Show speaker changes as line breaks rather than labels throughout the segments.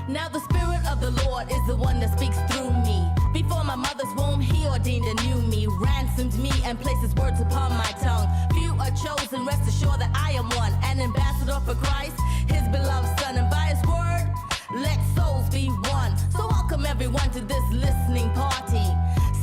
Now the Spirit of the Lord is the one that speaks through me. Before my mother's womb, he ordained and knew me, ransomed me, and placed his words upon my tongue. Few are chosen, rest assured that I am one, an ambassador for Christ, his beloved Son. And by his word, let souls be one. So welcome everyone to this listening party.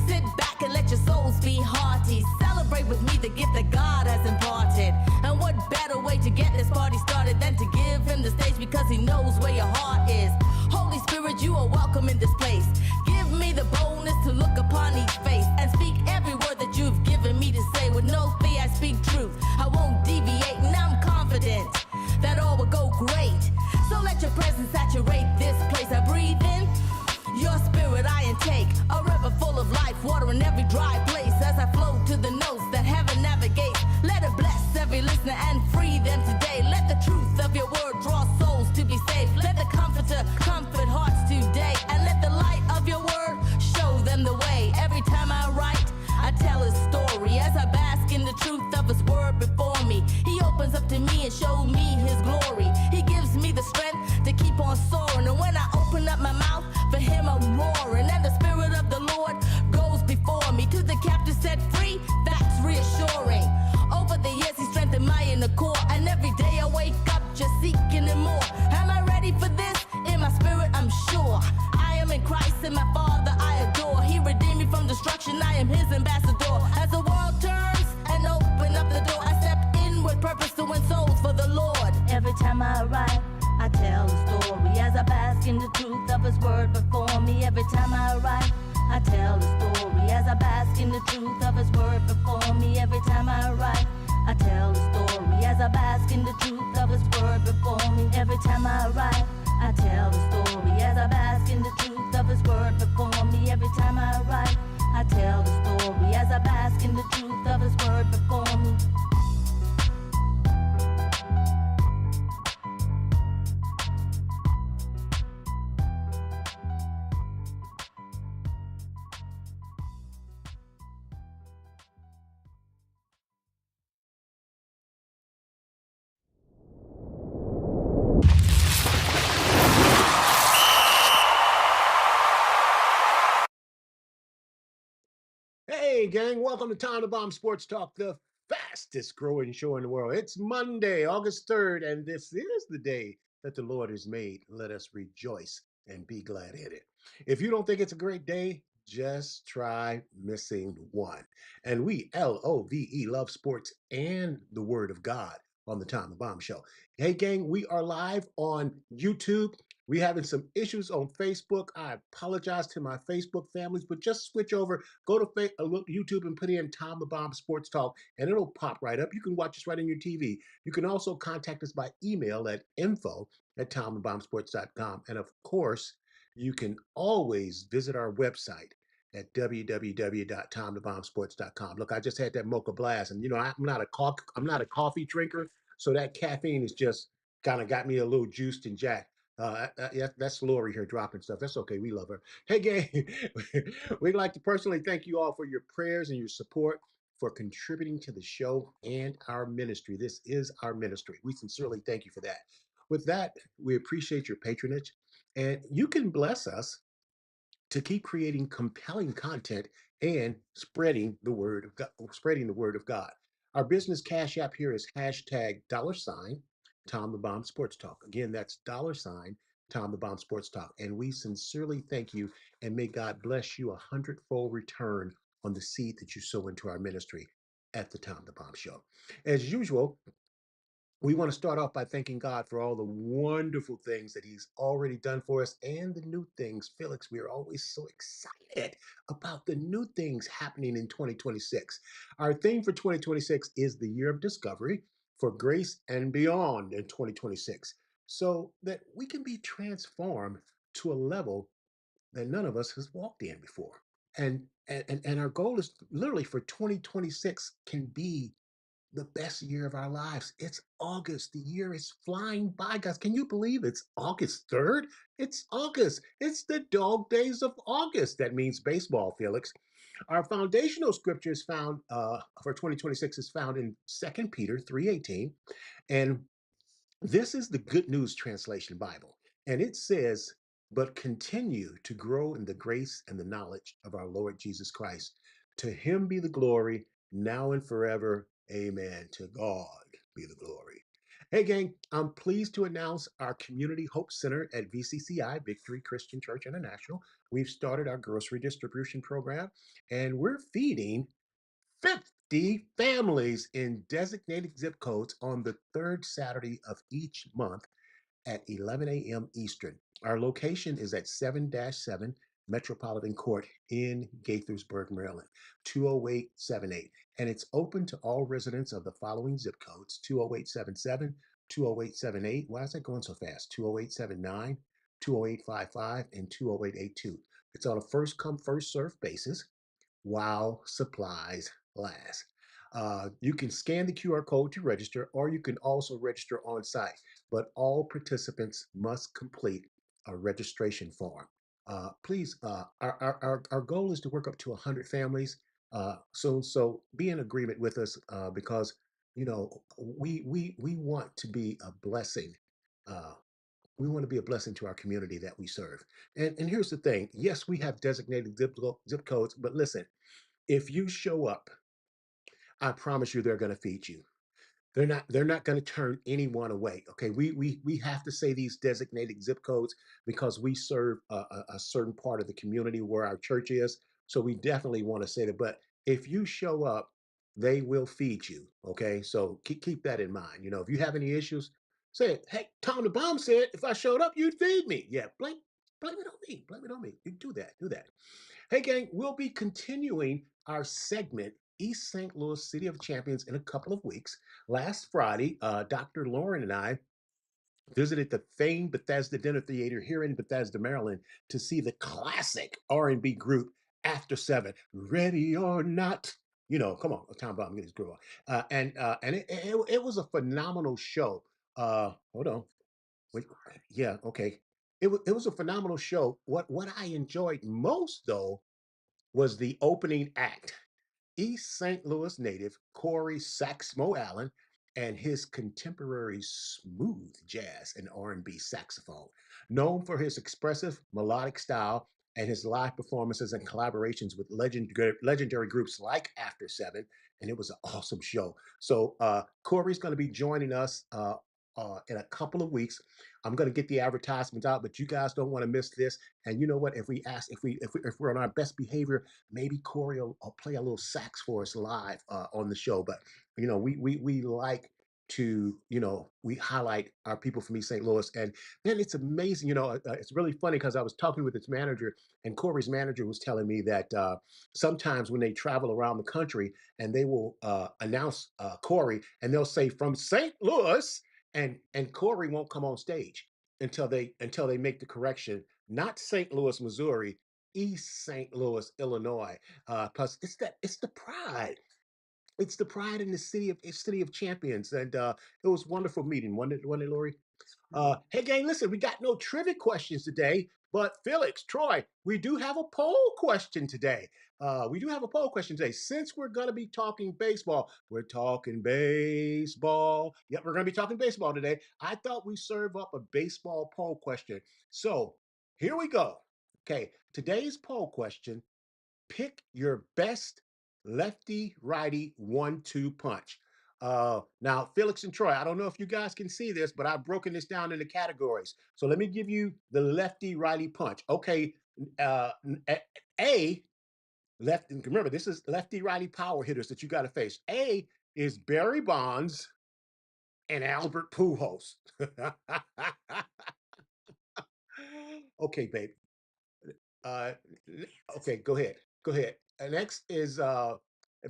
Sit back and let your souls be hearty. Celebrate with me the gift that God has imparted. And what better way to get this party started than to give him the stage, because he knows where your heart is. Holy Spirit, you are welcome in this place. Give me the boldness to look upon each face and speak every word that you've given me to say. With no fear I speak truth, I won't deviate, and I'm confident that all will go great. So let your presence saturate this place. I breathe in your spirit, I intake a river full of life, watering every dry place as I flow to the notes that heaven navigates. Let it bless every listener and free them today. Let the truth of your word draw souls to be saved. Let the comforter comfort hearts today, and let the light of your word show them the way. Every time I write, I tell his story as I bask in the truth of his word before me. He opens up to me and shows me his glory. He gives me the strength to keep on soaring, and when I open up my mouth, for him I'm roaring. And the Spirit of the Lord goes before me, to the captive set free, that's reassuring. Over the years he strengthened my inner core, and every day I wake up just seeking him more. Am I ready for this? In my spirit I'm sure I am in Christ, and my Father I adore. He redeemed me from destruction, I am his ambassador. As the world turns and open up the door, I step in with purpose to win souls for the Lord. Every time I write, I tell a story as I bask in the truth of his word before me. Every time I write, I tell a story as I bask in the truth of his word before me. Every time I write, I tell a story as I bask in the truth of his word before me. Every time I write, I tell a story as I bask in the truth of his word before me. Every time I write, I tell the story as I bask in the truth of his word before me.
Hey, gang, welcome to Time to Bomb Sports Talk, the fastest growing show in the world. It's Monday, August 3rd, and this is the day that the Lord has made. Let us rejoice and be glad in it. If you don't think it's a great day, just try missing one. And we, LOVE, love sports and the Word of God on the Time to Bomb Show. Hey, gang, we are live on YouTube. We're having some issues on Facebook. I apologize to my Facebook families, but just switch over. Go to YouTube and put in Tom the Bomb Sports Talk, and it'll pop right up. You can watch us right on your TV. You can also contact us by email at info@tomthebombsports.com. And of course, you can always visit our website at www.tomthebombsports.com. Look, I just had that mocha blast, and I'm not a coffee drinker, so that caffeine has just kind of got me a little juiced and jacked. That's Lori here dropping stuff. That's okay. We love her. Hey, gang, we'd like to personally thank you all for your prayers and your support for contributing to the show and our ministry. This is our ministry. We sincerely thank you for that. With that, we appreciate your patronage, and you can bless us to keep creating compelling content and spreading the word of God. Our business cash app here is hashtag $ Tom the Bomb Sports Talk. Again, that's $ Tom the Bomb Sports Talk. And we sincerely thank you, and may God bless you 100-fold return on the seed that you sow into our ministry at the Tom the Bomb Show. As usual, we want to start off by thanking God for all the wonderful things that he's already done for us and the new things. Felix, we are always so excited about the new things happening in 2026. Our theme for 2026 is the year of discovery for grace and beyond in 2026, so that we can be transformed to a level that none of us has walked in before. And our goal is literally for 2026 can be the best year of our lives. It's August. The year is flying by, guys. Can you believe it's August 3rd? It's August. It's the dog days of August. That means baseball, Felix. Our foundational scripture is found for 2026 is found in 2 Peter 3:18. And this is the Good News Translation Bible. And it says, but continue to grow in the grace and the knowledge of our Lord Jesus Christ. To him be the glory now and forever. Amen. To God be the glory. Hey, gang, I'm pleased to announce our Community Hope Center at VCCI, Victory Christian Church International. We've started our grocery distribution program, and we're feeding 50 families in designated zip codes on the third Saturday of each month at 11 a.m. Eastern. Our location is at 7-7 Metropolitan Court in Gaithersburg, Maryland, 20878. And it's open to all residents of the following zip codes: 20877, 20878. Why is that going so fast? 20879, 20855, and 20882. It's on a first come, first served basis while supplies last. You can scan the QR code to register, or you can also register on site, but all participants must complete a registration form. Please, our goal is to work up to 100 families soon, so be in agreement with us because we want to be a blessing. Uh, we want to be a blessing to our community that we serve. And here's the thing: yes, we have designated zip codes, but listen, if you show up, I promise you they're going to feed you. They're not going to turn anyone away. Okay, we have to say these designated zip codes because we serve a certain part of the community where our church is. So we definitely want to say that. But if you show up, they will feed you. Okay, so keep that in mind. If you have any issues, say, hey, Tom the Bomb said if I showed up, you'd feed me. Yeah, blame it on me. Blame it on me. You do that. Do that. Hey, gang, we'll be continuing our segment, East St. Louis City of Champions, in a couple of weeks. Last Friday, Dr. Lauren and I visited the famed Bethesda Dinner Theater here in Bethesda, Maryland, to see the classic R&B group After Seven, Ready or Not. Come on, Tom Bomb, get this girl. And it was a phenomenal show. Hold on. Wait, yeah, okay. It was a phenomenal show. What I enjoyed most though was the opening act. East St. Louis native Corey Saxmo Allen and his contemporary smooth jazz and R&B saxophone. Known for his expressive melodic style and his live performances and collaborations with legendary groups like After Seven, and it was an awesome show. So Corey's going to be joining us in a couple of weeks. I'm going to get the advertisements out, but you guys don't want to miss this. And you know what? If we're on our best behavior, maybe Corey will play a little sax for us live on the show. But we like to we highlight our people from East St. Louis, and then it's amazing. It's really funny because I was talking with its manager, and Corey's manager was telling me that sometimes when they travel around the country, and they will announce Corey, and they'll say from St. Louis, and Corey won't come on stage until they make the correction. Not St. Louis, Missouri, East St. Louis, Illinois. Plus, it's the pride. It's the pride in the city of champions, and it was wonderful meeting. Wasn't it, Lori? Hey, gang, listen, we got no trivia questions today, but Felix, Troy, we do have a poll question today. Since we're going to be talking baseball, we're talking baseball. Yep, we're going to be talking baseball today. I thought we serve up a baseball poll question. So here we go. Okay, today's poll question: pick your best lefty righty 1-2 punch. Now, Felix and Troy, I don't know if you guys can see this, but I've broken this down into categories. So let me give you the lefty righty punch. Okay, A, left, and remember, this is lefty righty power hitters that you got to face. A is Barry Bonds and Albert Pujols. Okay, babe. Uh, okay, go ahead. Go ahead. Next is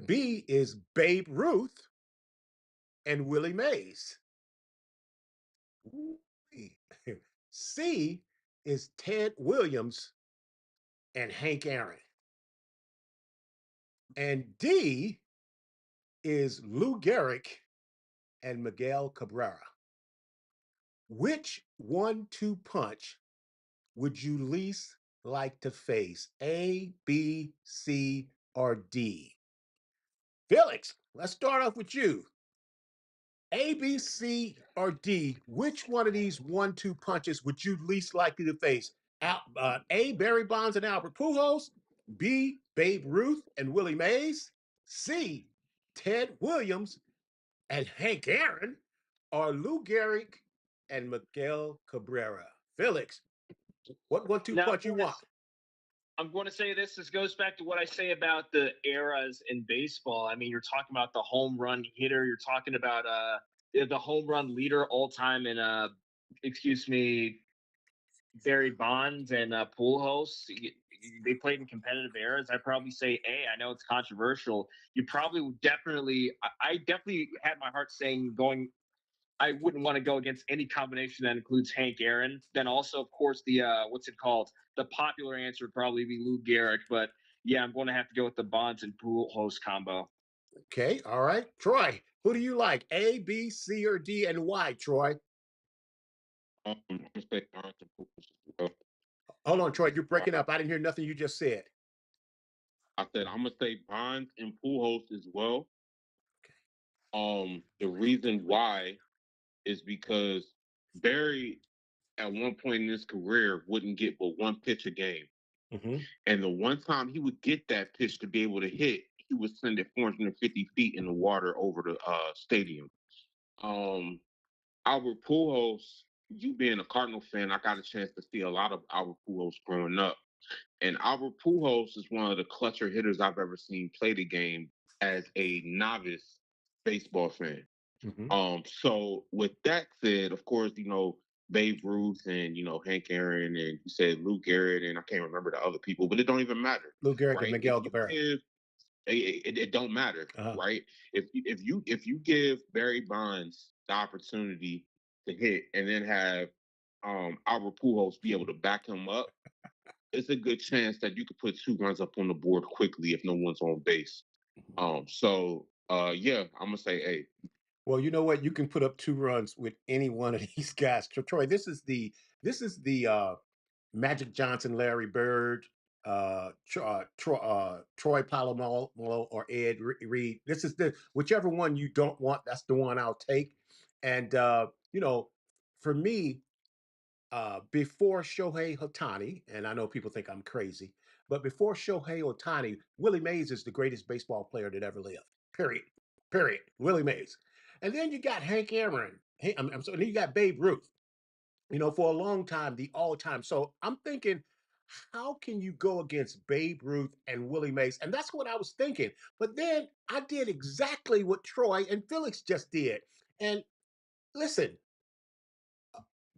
B is Babe Ruth and Willie Mays. C is Ted Williams and Hank Aaron. And D is Lou Gehrig and Miguel Cabrera. Which 1-2 punch would you least like to face? A, B, C, or D? Felix, let's start off with you. A, B, C, or D, which one of these 1-2 punches would you least likely to face? A. Barry Bonds and Albert Pujols. B. Babe Ruth and Willie Mays. C. Ted Williams and Hank Aaron. Or Lou Gehrig and Miguel Cabrera. Felix, what 1-2
Now,
punch you want?
I'm going to say this. This goes back to what I say about the eras in baseball. I mean, you're talking about the home run hitter. You're talking about the home run leader all time in excuse me, Barry Bonds and Pujols. They played in competitive eras. I probably say A. I know it's controversial. You probably would definitely. I definitely had my heart saying going. I wouldn't want to go against any combination that includes Hank Aaron. Then also, of course, the what's it called? The popular answer would probably be Lou Gehrig. But yeah, I'm going to have to go with the Bonds and Pujols combo.
Okay, all right. Troy, who do you like? A, B, C, or D, and why, Troy?
I'm gonna say Bonds and Pujols as well.
Hold on, Troy, you're
Uh,
breaking up. I didn't hear nothing you just said.
I said I'm gonna say Bonds and Pujols as well. The reason why is because Barry at one point in his career wouldn't get but one pitch a game,
Mhm.
and the one time he would get that pitch to be able to hit, he would send it 450 feet in the water over the stadium. Um, Albert Pujols, you being a Cardinal fan, I got a chance to see a lot of Albert Pujols growing up. And Albert Pujols is one of the clutcher hitters I've ever seen play the game as a novice baseball fan.
Mhm.
So with that said, of course, Babe Ruth and Hank Aaron and you said Lou Gehrig and I can't remember the other people, but it don't even matter,
Lou Gehrig and
right? If
Miguel
you
Cabrera.
give it don't matter,
Uh-huh.
right? If you give Barry Bonds the opportunity to hit and then have Albert Pujols be able to back him up, it's a good chance that you could put 2 runs up on the board quickly if no one's on base. Yeah, I'm gonna say A.
Well, you know what? You can put up 2 runs with any one of these guys. Troy, this is the Magic Johnson, Larry Bird, Troy Polamalu, or Ed Reed. This is the whichever one you don't want. That's the one I'll take. And for me, before Shohei Ohtani, and I know people think I'm crazy, but before Shohei Ohtani, Willie Mays is the greatest baseball player that ever lived. Period. Period. Willie Mays. And then you got Hank Aaron. Hey, I'm sorry. Then you got Babe Ruth. For a long time, the all-time. So I'm thinking, how can you go against Babe Ruth and Willie Mays? And that's what I was thinking. But then I did exactly what Troy and Felix just did. And listen,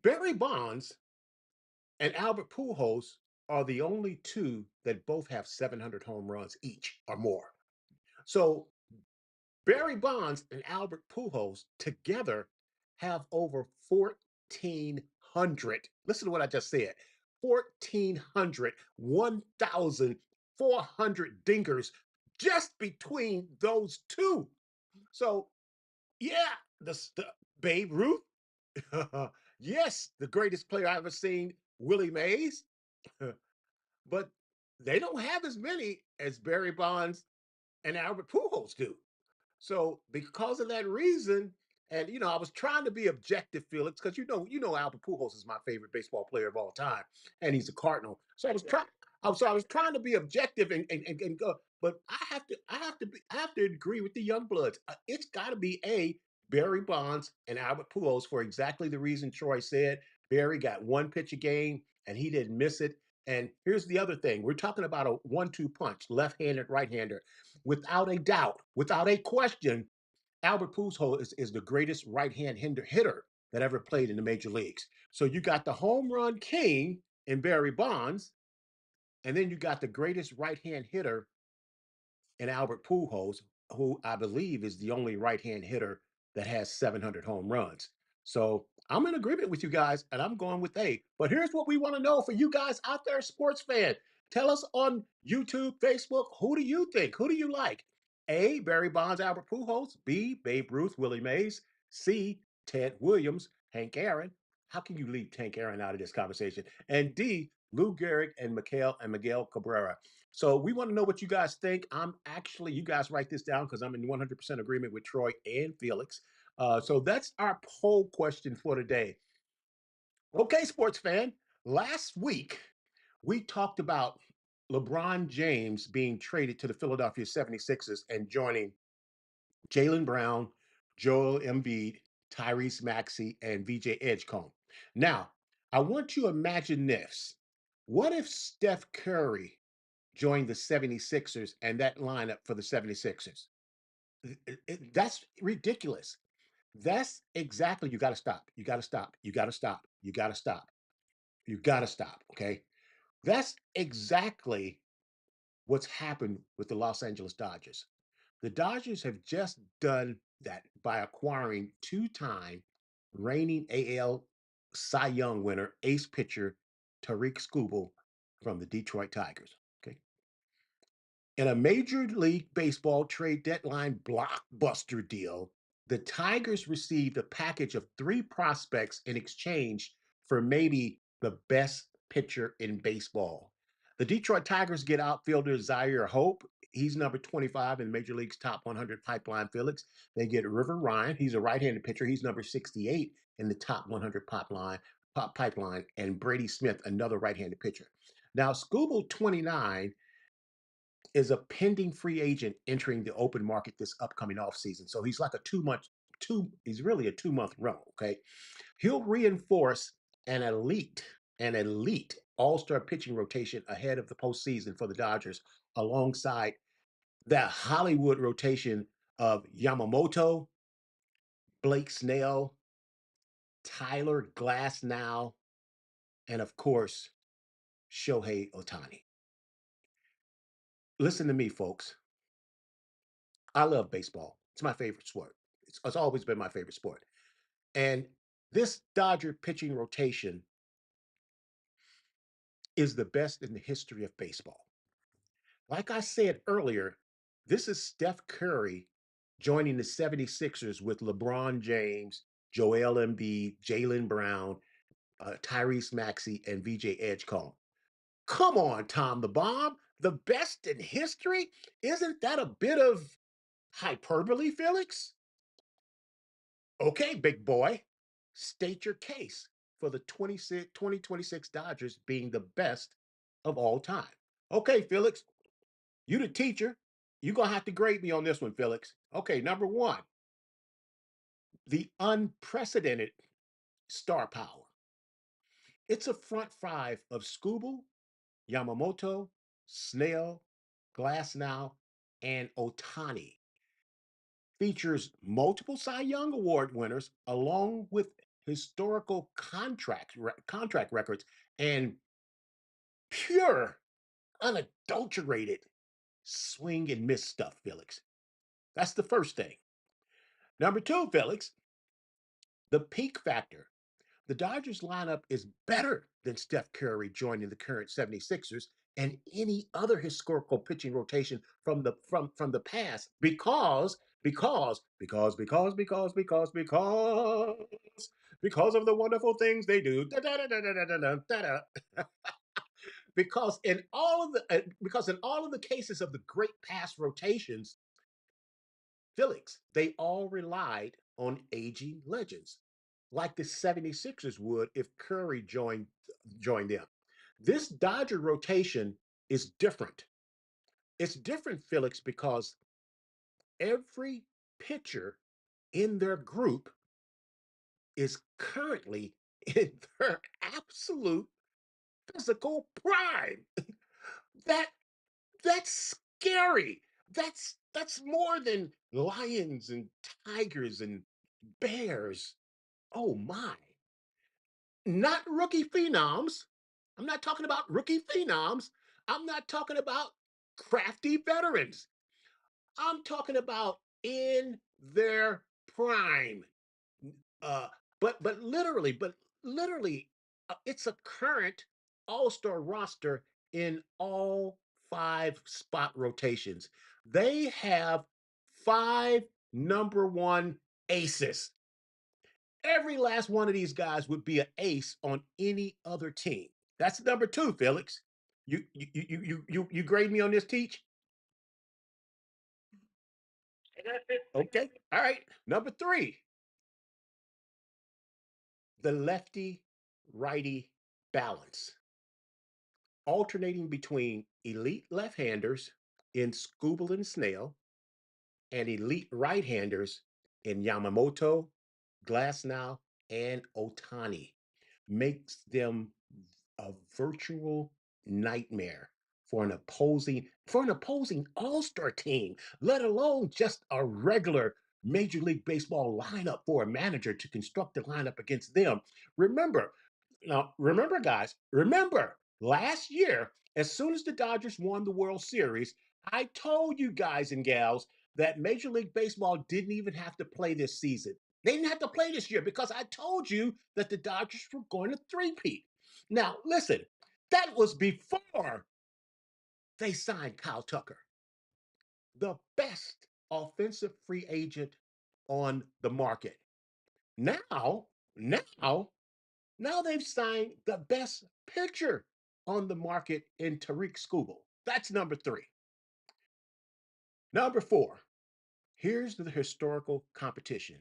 Barry Bonds and Albert Pujols are the only two that both have 700 home runs each or more. So Barry Bonds and Albert Pujols together have over 1,400. Listen to what I just said. 1,400, 1,400 dingers just between those two. So, yeah, the Babe Ruth. Yes, the greatest player I've ever seen, Willie Mays. But they don't have as many as Barry Bonds and Albert Pujols do. So because of that reason, and I was trying to be objective, Felix, because Albert Pujols is my favorite baseball player of all time, and he's a Cardinal. So I was trying to be objective and go, but I have to agree with the young bloods. It's got to be A, Barry Bonds and Albert Pujols for exactly the reason Troy said. Barry got one pitch a game and he didn't miss it. And here's the other thing: we're talking about a 1-2 punch, left-handed, right-hander. Without a doubt, without a question, Albert Pujols is the greatest right-hand hitter that ever played in the major leagues. So you got the home run king in Barry Bonds, and then you got the greatest right-hand hitter in Albert Pujols, who I believe is the only right-hand hitter that has 700 home runs. So I'm in agreement with you guys, and I'm going with A. But here's what we want to know for you guys out there, sports fan. Tell us on YouTube, Facebook, who do you think? Who do you like? A, Barry Bonds, Albert Pujols. B, Babe Ruth, Willie Mays. C, Ted Williams, Hank Aaron. How can you leave Hank Aaron out of this conversation? And D, Lou Gehrig and Miguel Cabrera. So we want to know what you guys think. You guys write this down because I'm in 100% agreement with Troy and Felix. So that's our poll question for today. Okay, sports fan, Last week, we talked about LeBron James being traded to the Philadelphia 76ers and joining Jalen Brown, Joel Embiid, Tyrese Maxey, and VJ Edgecombe. Now, I want you to imagine this. What if Steph Curry joined the 76ers and that lineup for the 76ers? That's ridiculous. That's exactly, you got to stop. You got to stop. You got to stop. You got to stop. You got to stop. Okay. That's exactly what's happened with the Los Angeles Dodgers. The Dodgers have just done that by acquiring two-time reigning AL Cy Young winner, ace pitcher Tarik Skubal from the Detroit Tigers. Okay. In a Major League Baseball trade deadline blockbuster deal, the Tigers received a package of three prospects in exchange for maybe the best pitcher in baseball. The Detroit Tigers get outfielder Zaire Hope. He's number 25 in Major League's top 100 pipeline, Felix. They get River Ryan. He's a right-handed pitcher. He's number 68 in the top 100 pipeline, and Brady Smith, another right-handed pitcher. Now, Scooble 29 is a pending free agent entering the open market this upcoming offseason. So he's like he's really a 2-month rental. Okay. He'll reinforce an elite all-star pitching rotation ahead of the postseason for the Dodgers, alongside that Hollywood rotation of Yamamoto, Blake Snell, Tyler Glasnow, and of course, Shohei Ohtani. Listen to me, folks. I love baseball. It's my favorite sport. It's always been my favorite sport. And this Dodger pitching rotation is the best in the history of baseball. Like I said earlier, this is Steph Curry joining the 76ers with LeBron James, Joel Embiid, Jalen Brown, Tyrese Maxey, and VJ Edgecombe. Come on, Tom the Bomb. The best in history? Isn't that a bit of hyperbole, Felix? Okay, big boy, state your case for the 2026 Dodgers being the best of all time. Okay, Felix, you the teacher. You're going to have to grade me on this one, Felix. Okay, number one, the unprecedented star power. It's a front five of Scooble, Yamamoto, Snell, Glasnow, and Ohtani. Features multiple Cy Young Award winners along with historical contract records and pure, unadulterated swing and miss stuff, Felix. That's the first thing. Number two, Felix, the peak factor. The Dodgers lineup is better than Steph Curry joining the current 76ers and any other historical pitching rotation from the past because of the wonderful things they do. Because in all of the cases of the great past rotations, Felix, they all relied on aging legends, like the 76ers would if Curry joined them. This Dodger rotation is different. It's different, Felix, because every pitcher in their group is currently in their absolute physical prime. That that's scary. That's more than lions and tigers and bears. Oh my. Not rookie phenoms. I'm not talking about rookie phenoms. I'm not talking about crafty veterans. I'm talking about in their prime. Uh, but literally, it's a current all-star roster in all five spot rotations. They have five number one aces. Every last one of these guys would be an ace on any other team. That's number two, Felix. You grade me on this, Teach? Okay. All right. Number three, the lefty righty balance, alternating between elite left-handers in Skubal and Snail and elite right-handers in Yamamoto, Glasnow, and Otani, makes them a virtual nightmare for an opposing all-star team, let alone just a regular Major League Baseball lineup for a manager to construct a lineup against them. Remember, remember, guys, remember last year, as soon as the Dodgers won the World Series, I told you guys and gals that Major League Baseball didn't even have to play this season. They didn't have to play this year because I told you that the Dodgers were going to three-peat. Now, listen, that was before they signed Kyle Tucker, the best offensive free agent on the market. Now, now, now they've signed the best pitcher on the market in Tarik Skubal. That's number 3. Number 4, here's the historical competition.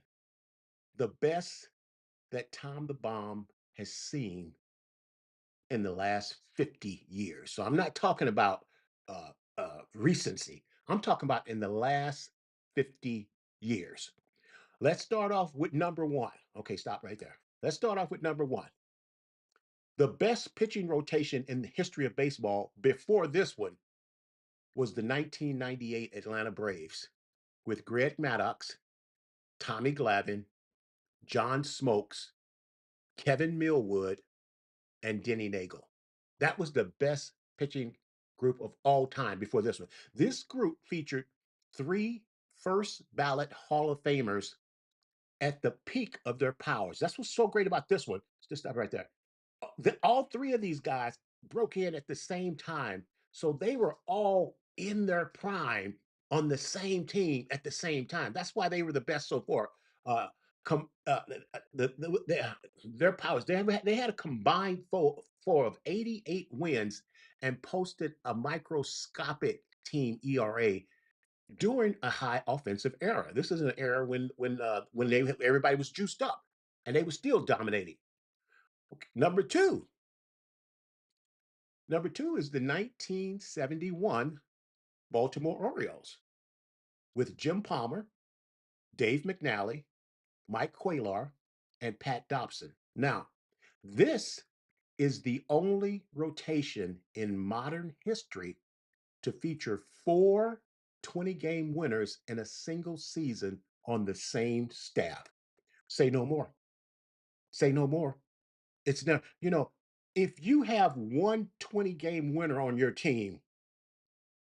The best that Tom the Bomb has seen in the last 50 years. So I'm not talking about recency. I'm talking about in the last 50 years. Let's start off with number 1. Okay, stop right there. Let's start off with number 1. The best pitching rotation in the history of baseball before this one was the 1998 Atlanta Braves with Greg Maddox, Tommy Glavine, John Smokes, Kevin Millwood, and Denny Nagel. That was the best pitching group of all time before this one. This group featured 3 first ballot Hall of Famers at the peak of their powers. That's what's so great about this one. Just stop right there. All 3 of these guys broke in at the same time. So they were all in their prime on the same team at the same time. That's why they were the best so far. Uh, com, their powers, they had a combined four of 88 wins and posted a microscopic team ERA during a high offensive era. This is an era when everybody was juiced up and they were still dominating. Okay. Number two is the 1971 Baltimore Orioles with Jim Palmer, Dave McNally, Mike Cuellar, and Pat Dobson. Now, this is the only rotation in modern history to feature 4 20-game winners in a single season on the same staff. Say no more. Say no more. It's now, if you have one 20-game winner on your team,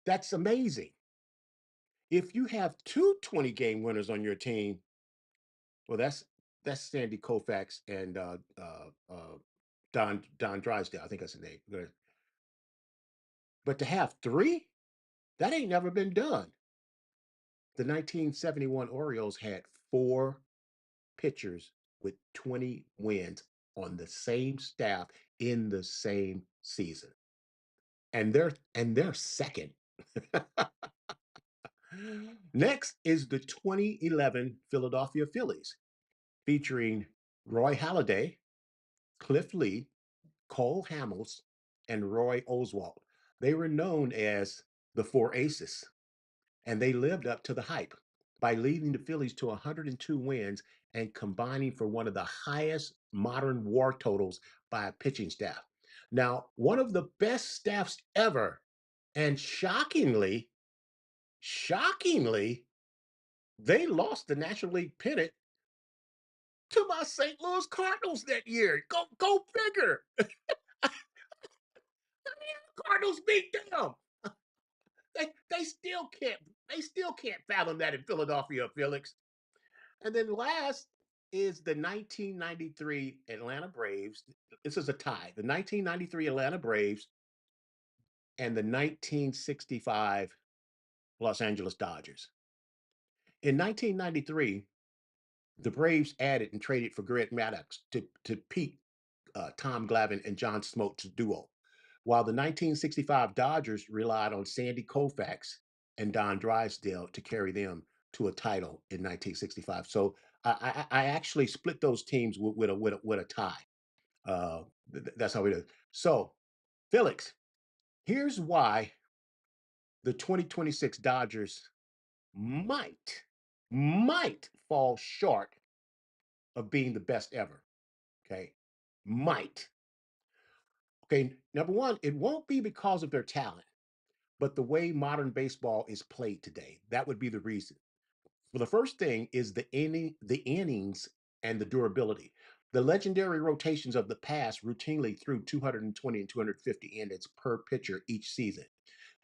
that's amazing. If you have 2 20-game winners on your team, well, that's Sandy Koufax and Don Drysdale. I think that's the name. But to have 3, that ain't never been done. The 1971 Orioles had 4 pitchers with 20 wins on the same staff in the same season. And they're second. Next is the 2011 Philadelphia Phillies, featuring Roy Halladay, Cliff Lee, Cole Hamels, and Roy Oswalt. They were known as the 4 Aces, and they lived up to the hype by leading the Phillies to 102 wins and combining for one of the highest modern WAR totals by a pitching staff. Now, one of the best staffs ever, and shockingly, they lost the National League pennant to my St. Louis Cardinals that year. Go figure. Cardinals beat them. They still can't fathom that in Philadelphia, Felix. And then last is the 1993 Atlanta Braves. This is a tie. The 1993 Atlanta Braves and the 1965 Los Angeles Dodgers. In 1993, the Braves added and traded for Greg Maddox to peak Tom Glavine and John Smoltz duo, while the 1965 Dodgers relied on Sandy Koufax and Don Drysdale to carry them to a title in 1965. So I actually split those teams with a tie. That's how we do. So, Felix, here's why the 2026 Dodgers might, might fall short of being the best ever. Okay. Might. Okay. Number one, it won't be because of their talent, but the way modern baseball is played today. That would be the reason. Well, the first thing is the innings and the durability. The legendary rotations of the past routinely threw 220 and 250 innings per pitcher each season.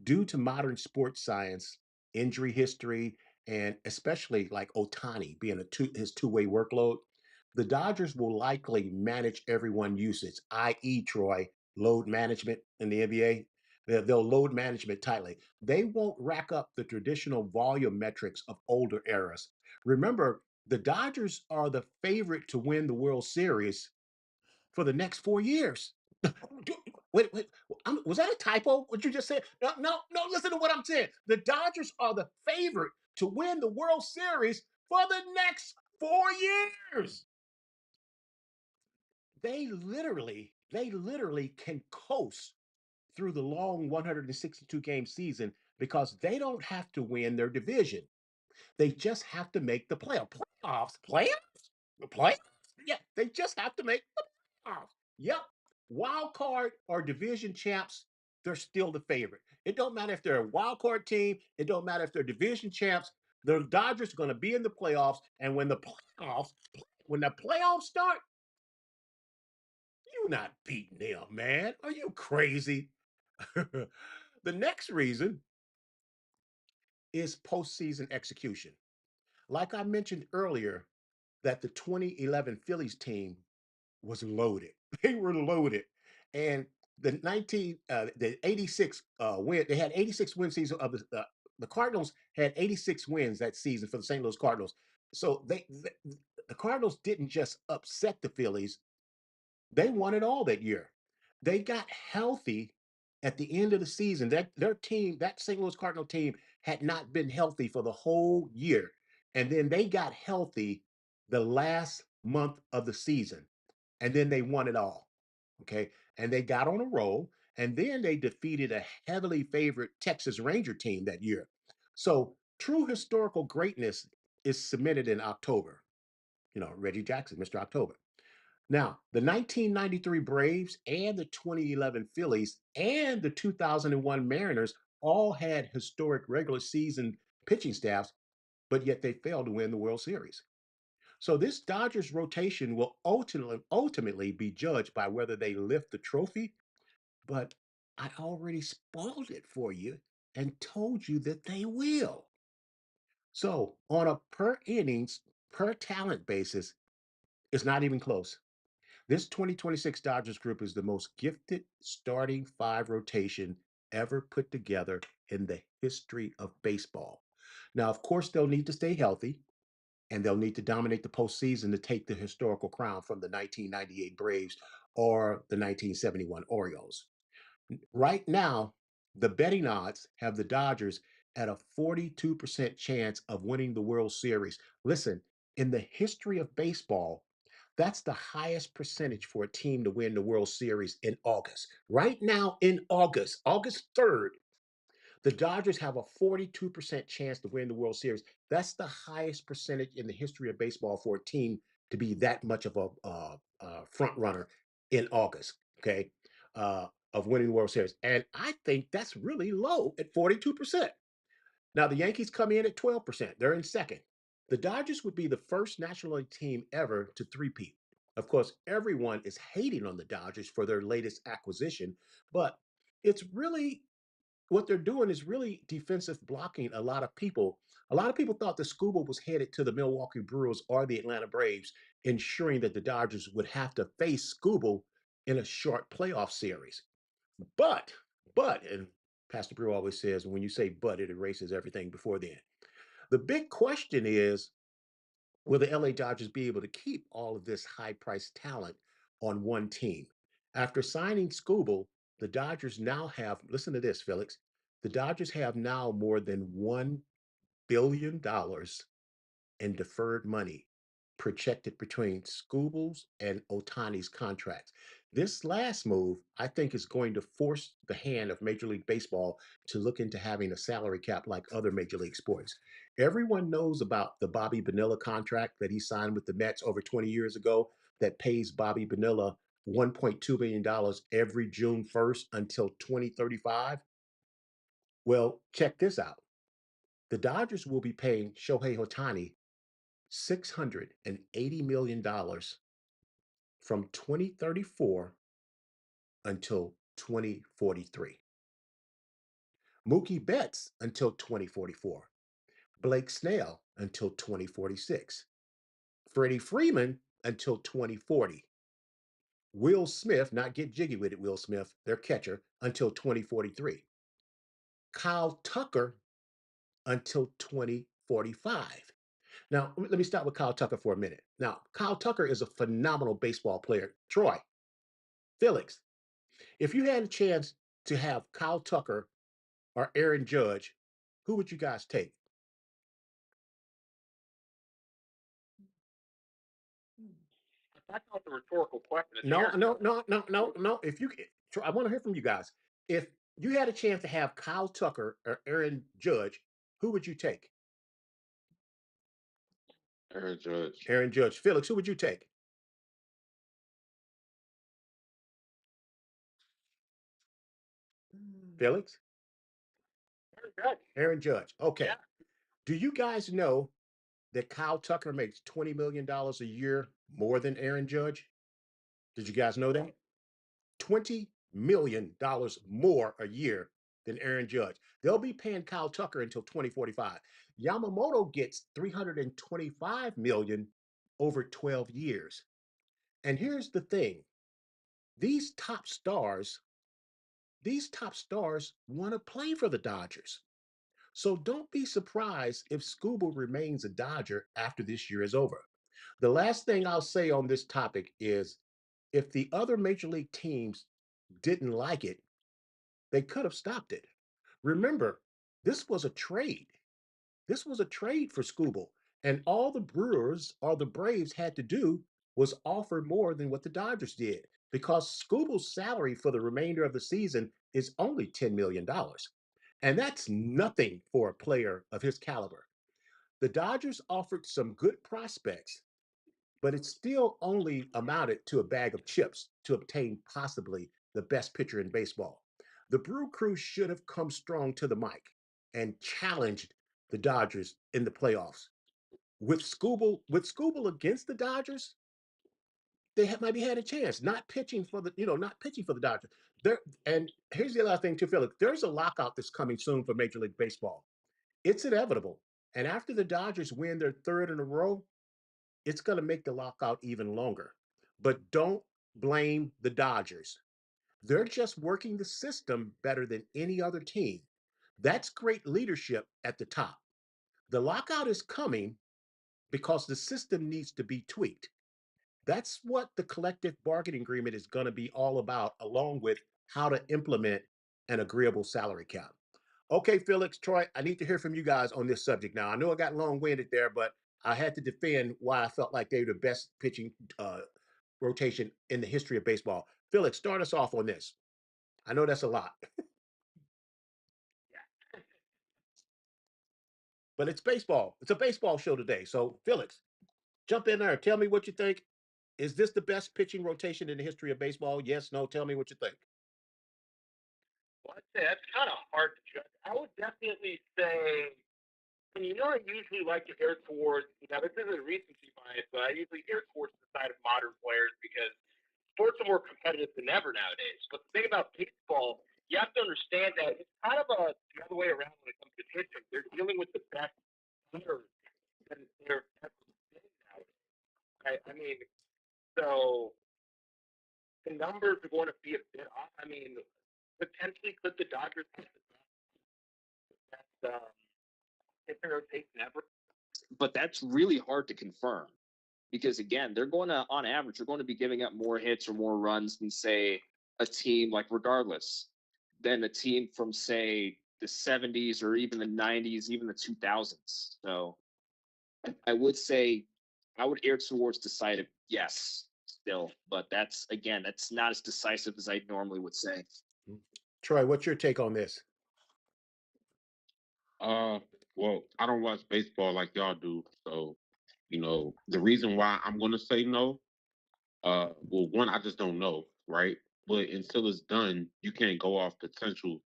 Due to modern sports science, injury history, and especially like Otani being his two-way workload, the Dodgers will likely manage everyone usage, i.e., Troy, load management in the NBA. They'll load management tightly. They won't rack up the traditional volume metrics of older eras. Remember, the Dodgers are the favorite to win the World Series for the next 4 years. Wait. Was that a typo? What you just said? No, no, no. Listen to what I'm saying. The Dodgers are the favorite to win the World Series for the next 4 years. They literally can coast through the long 162 game season because they don't have to win their division. They just have to make the playoffs. Yeah, they just have to make the playoffs. Yep. Wild card or division champs, they're still the favorite. It don't matter if they're a wild card team. It don't matter if they're division champs. The Dodgers are going to be in the playoffs, and when the playoffs start, you're not beating them, man. Are you crazy? The next reason is postseason execution. Like I mentioned earlier, that the 2011 Phillies team was loaded. They were loaded, and the 86 win. They had 86 win season of the Cardinals had 86 wins that season for the St. Louis Cardinals. So the Cardinals didn't just upset the Phillies; they won it all that year. They got healthy at the end of the season. Their team, that St. Louis Cardinal team, had not been healthy for the whole year. And then they got healthy the last month of the season. And then they won it all. Okay. And they got on a roll. And then they defeated a heavily favored Texas Ranger team that year. So true historical greatness is cemented in October. Reggie Jackson, Mr. October. Now, the 1993 Braves and the 2011 Phillies and the 2001 Mariners all had historic regular season pitching staffs, but yet they failed to win the World Series. So this Dodgers rotation will ultimately be judged by whether they lift the trophy, but I already spoiled it for you and told you that they will. So on a per innings, per talent basis, it's not even close. This 2026 Dodgers group is the most gifted starting five rotation ever put together in the history of baseball. Now, of course, they'll need to stay healthy and they'll need to dominate the postseason to take the historical crown from the 1998 Braves or the 1971 Orioles. Right now, the betting odds have the Dodgers at a 42% chance of winning the World Series. Listen, in the history of baseball, that's the highest percentage for a team to win the World Series in August. Right now, in August 3rd, the Dodgers have a 42% chance to win the World Series. That's the highest percentage in the history of baseball for a team to be that much of a front runner in August. Okay, of winning the World Series, and I think that's really low at 42%. Now the Yankees come in at 12%. They're in second. The Dodgers would be the first National League team ever to three-peat. Of course, everyone is hating on the Dodgers for their latest acquisition, but it's really what they're doing is really defensive blocking a lot of people. A lot of people thought that Skubal was headed to the Milwaukee Brewers or the Atlanta Braves, ensuring that the Dodgers would have to face Skubal in a short playoff series. But, and Pastor Brew always says, when you say but, it erases everything before then. The big question is, will the LA Dodgers be able to keep all of this high priced talent on one team? After signing Skubal, the Dodgers now have, listen to this, Felix, the Dodgers have now more than $1 billion in deferred money projected between Skubal's and Otani's contracts. This last move, I think, is going to force the hand of Major League Baseball to look into having a salary cap like other Major League sports. Everyone knows about the Bobby Bonilla contract that he signed with the Mets over 20 years ago that pays Bobby Bonilla $1.2 billion every June 1st until 2035. Well, check this out. The Dodgers will be paying Shohei Ohtani $680 million from 2034 until 2043. Mookie Betts until 2044. Blake Snell until 2046. Freddie Freeman until 2040. Will Smith, not get jiggy with it, Will Smith, their catcher, until 2043. Kyle Tucker until 2045. Now, let me start with Kyle Tucker for a minute. Now, Kyle Tucker is a phenomenal baseball player. Troy, Felix, if you had a chance to have Kyle Tucker or Aaron Judge, who would you guys take?
That's not the rhetorical question. It's
No,
Aaron.
no. If you, I want to hear from you guys. If you had a chance to have Kyle Tucker or Aaron Judge, who would you take?
Aaron Judge.
Aaron Judge. Felix, who would you take? Felix?
Aaron Judge.
Aaron Judge. Okay.
Yeah.
Do you guys know that Kyle Tucker makes $20 million a year more than Aaron Judge? Did you guys know that? $20 million more a year than Aaron Judge. They'll be paying Kyle Tucker until 2045. Yamamoto gets $325 million over 12 years. And here's the thing. These top stars want to play for the Dodgers. So don't be surprised if Skubal remains a Dodger after this year is over. The last thing I'll say on this topic is if the other major league teams didn't like it, they could have stopped it. Remember, this was a trade. This was a trade for Skubal. And all the Brewers or the Braves had to do was offer more than what the Dodgers did because Skubal's salary for the remainder of the season is only $10 million. And that's nothing for a player of his caliber. The Dodgers offered some good prospects, but it still only amounted to a bag of chips to obtain possibly the best pitcher in baseball. The Brew Crew should have come strong to the mic and challenged the Dodgers in the playoffs. With Skubal against the Dodgers, they maybe had a chance. Not pitching for the Dodgers. There, and here's the other thing too, Philip. There's a lockout that's coming soon for Major League Baseball. It's inevitable. And after the Dodgers win their third in a row, it's going to make the lockout even longer. But don't blame the Dodgers. They're just working the system better than any other team. That's great leadership at the top. The lockout is coming because the system needs to be tweaked. That's what the collective bargaining agreement is going to be all about, along with how to implement an agreeable salary cap. Okay, Felix, Troy, I need to hear from you guys on this subject now. I know I got long winded there, but I had to defend why I felt like they were the best pitching rotation in the history of baseball. Felix, start us off on this. I know that's a lot, but it's baseball. It's a baseball show today. So, Felix, jump in there. Tell me what you think. Is this the best pitching rotation in the history of baseball? Yes, no. Tell me what you think.
Well, I'd say that's kind of hard to judge. I would definitely say, and I usually like to err towards, now this isn't recency bias, but I usually err towards the side of modern players because sports are more competitive than ever nowadays. But the thing about baseball, you have to understand that it's kind of the other way around when it comes to pitching. They're dealing with the best players than they're ever been nowadays. I mean, so the numbers are going to be a bit off. I mean, potentially could the Dodgers have the best pitching rotation ever?
But that's really hard to confirm because again, they're going to, on average, they're going to be giving up more hits or more runs than say a team like regardless than a team from say the 70s or even the 90s, even the 2000s. So I would say I would err towards the side of yes, still. But that's again, that's not as decisive as I normally would say.
Troy, what's your take on this?
Well, I don't watch baseball like y'all do, so the reason why I'm gonna say no. Well, one, I just don't know, right? But until it's done, you can't go off potential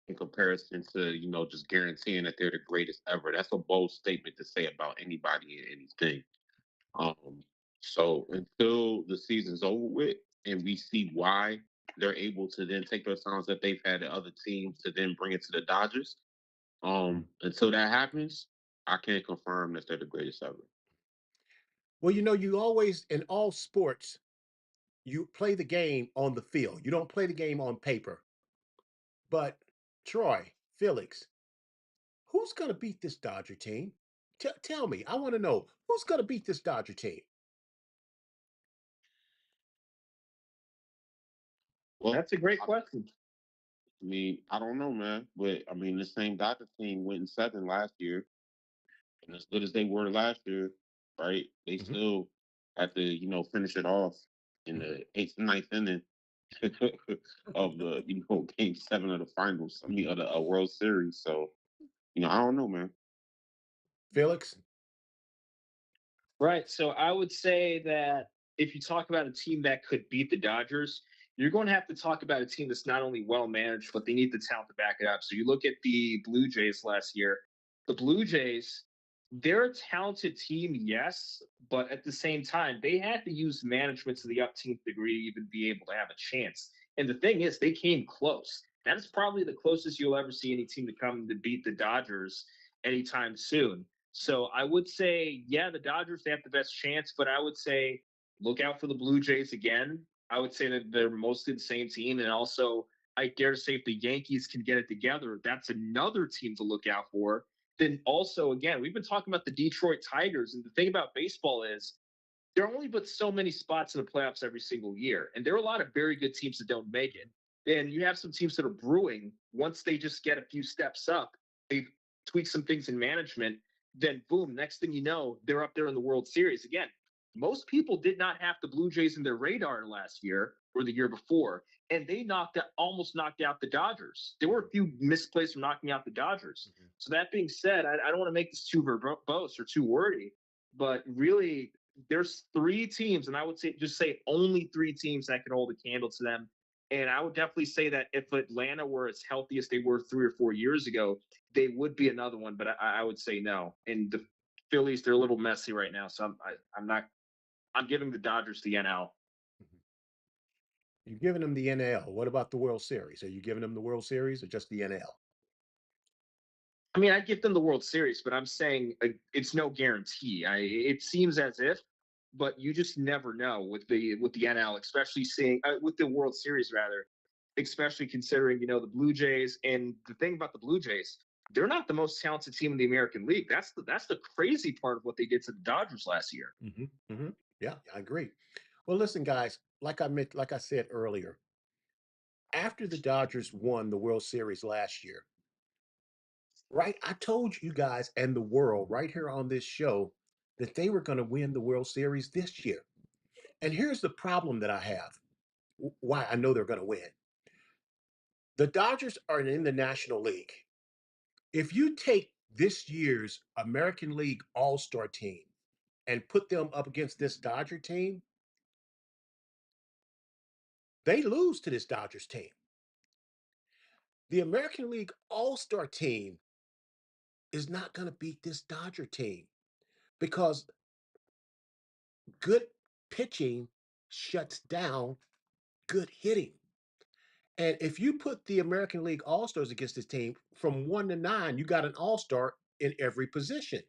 in comparison to just guaranteeing that they're the greatest ever. That's a bold statement to say about anybody and anything. Um, so until the season's over with and we see why they're able to then take those signs that they've had at other teams to then bring it to the Dodgers, until that happens, I can't confirm that they're the greatest ever.
Well, you always, in all sports, you play the game on the field. You don't play the game on paper. But Troy, Felix, who's going to beat this Dodger team? Tell me. I want to know who's going to beat this Dodger team.
Well,
That's a great question.
I mean, I don't know, man. But I mean, the same Dodgers team went in seven last year, and as good as they were last year, right? They still had to, finish it off in the eighth, ninth inning of the, game seven of the finals. I mean, of the World Series. So, I don't know, man.
Felix?
Right. So I would say that if you talk about a team that could beat the Dodgers, you're going to have to talk about a team that's not only well managed, but they need the talent to back it up. So you look at the Blue Jays last year. The Blue Jays, they're a talented team, yes, but at the same time, they had to use management to the upteenth degree to even be able to have a chance. And the thing is, they came close. That is probably the closest you'll ever see any team to come to beat the Dodgers anytime soon. So I would say, yeah, the Dodgers, they have the best chance, but I would say look out for the Blue Jays again. I would say that they're mostly the same team. And also, I dare to say if the Yankees can get it together, that's another team to look out for. Then also, again, we've been talking about the Detroit Tigers. And the thing about baseball is there are only but so many spots in the playoffs every single year. And there are a lot of very good teams that don't make it. And you have some teams that are brewing. Once they just get a few steps up, they tweak some things in management, then boom, next thing you know, they're up there in the World Series. Again, most people did not have the Blue Jays in their radar last year or the year before, and they almost knocked out the Dodgers. There were a few misplays from knocking out the Dodgers. So that being said, I don't want to make this too verbose or too wordy, but really, there's three teams, and I would say only three teams that could hold a candle to them. And I would definitely say that if Atlanta were as healthy as they were 3 or 4 years ago, they would be another one. But I would say no. And the Phillies, they're a little messy right now, so I'm not. I'm giving the Dodgers the NL.
You're giving them the NL. What about the World Series? Are you giving them the World Series or just the NL?
I mean, I give them the World Series, but I'm saying it's no guarantee. It seems as if, but you just never know with the NL, especially seeing with the World Series rather, especially considering the Blue Jays. And the thing about the Blue Jays, they're not the most talented team in the American League. That's the crazy part of what they did to the Dodgers last year.
Yeah, I agree. Well, listen, guys, like I said earlier, after the Dodgers won the World Series last year, right? I told you guys and the world right here on this show that they were going to win the World Series this year. And here's the problem that I have, why I know they're going to win. The Dodgers are in the National League. If you take this year's American League All-Star team and put them up against this Dodger team, they lose to this Dodgers team. The American League All-Star team is not going to beat this Dodger team because good pitching shuts down good hitting. And if you put the American League All-Stars against this team from 1 to 9, you got an All-Star in every position.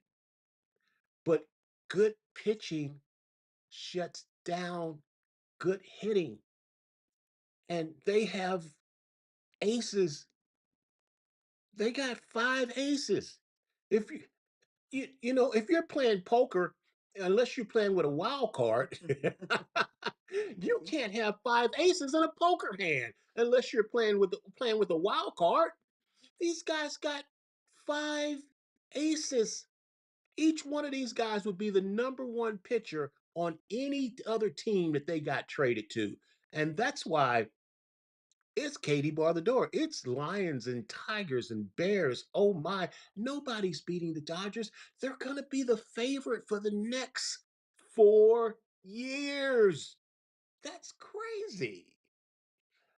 But good pitching shuts down good hitting. And they have aces. They got 5 aces. If if you're playing poker, unless you're playing with a wild card, you can't have 5 aces in a poker hand unless you're playing with a wild card. These guys got 5 aces. Each one of these guys would be the number one pitcher on any other team that they got traded to. And that's why it's Katie bar the door. It's Lions and Tigers and Bears. Oh my, nobody's beating the Dodgers. They're going to be the favorite for the next 4 years. That's crazy.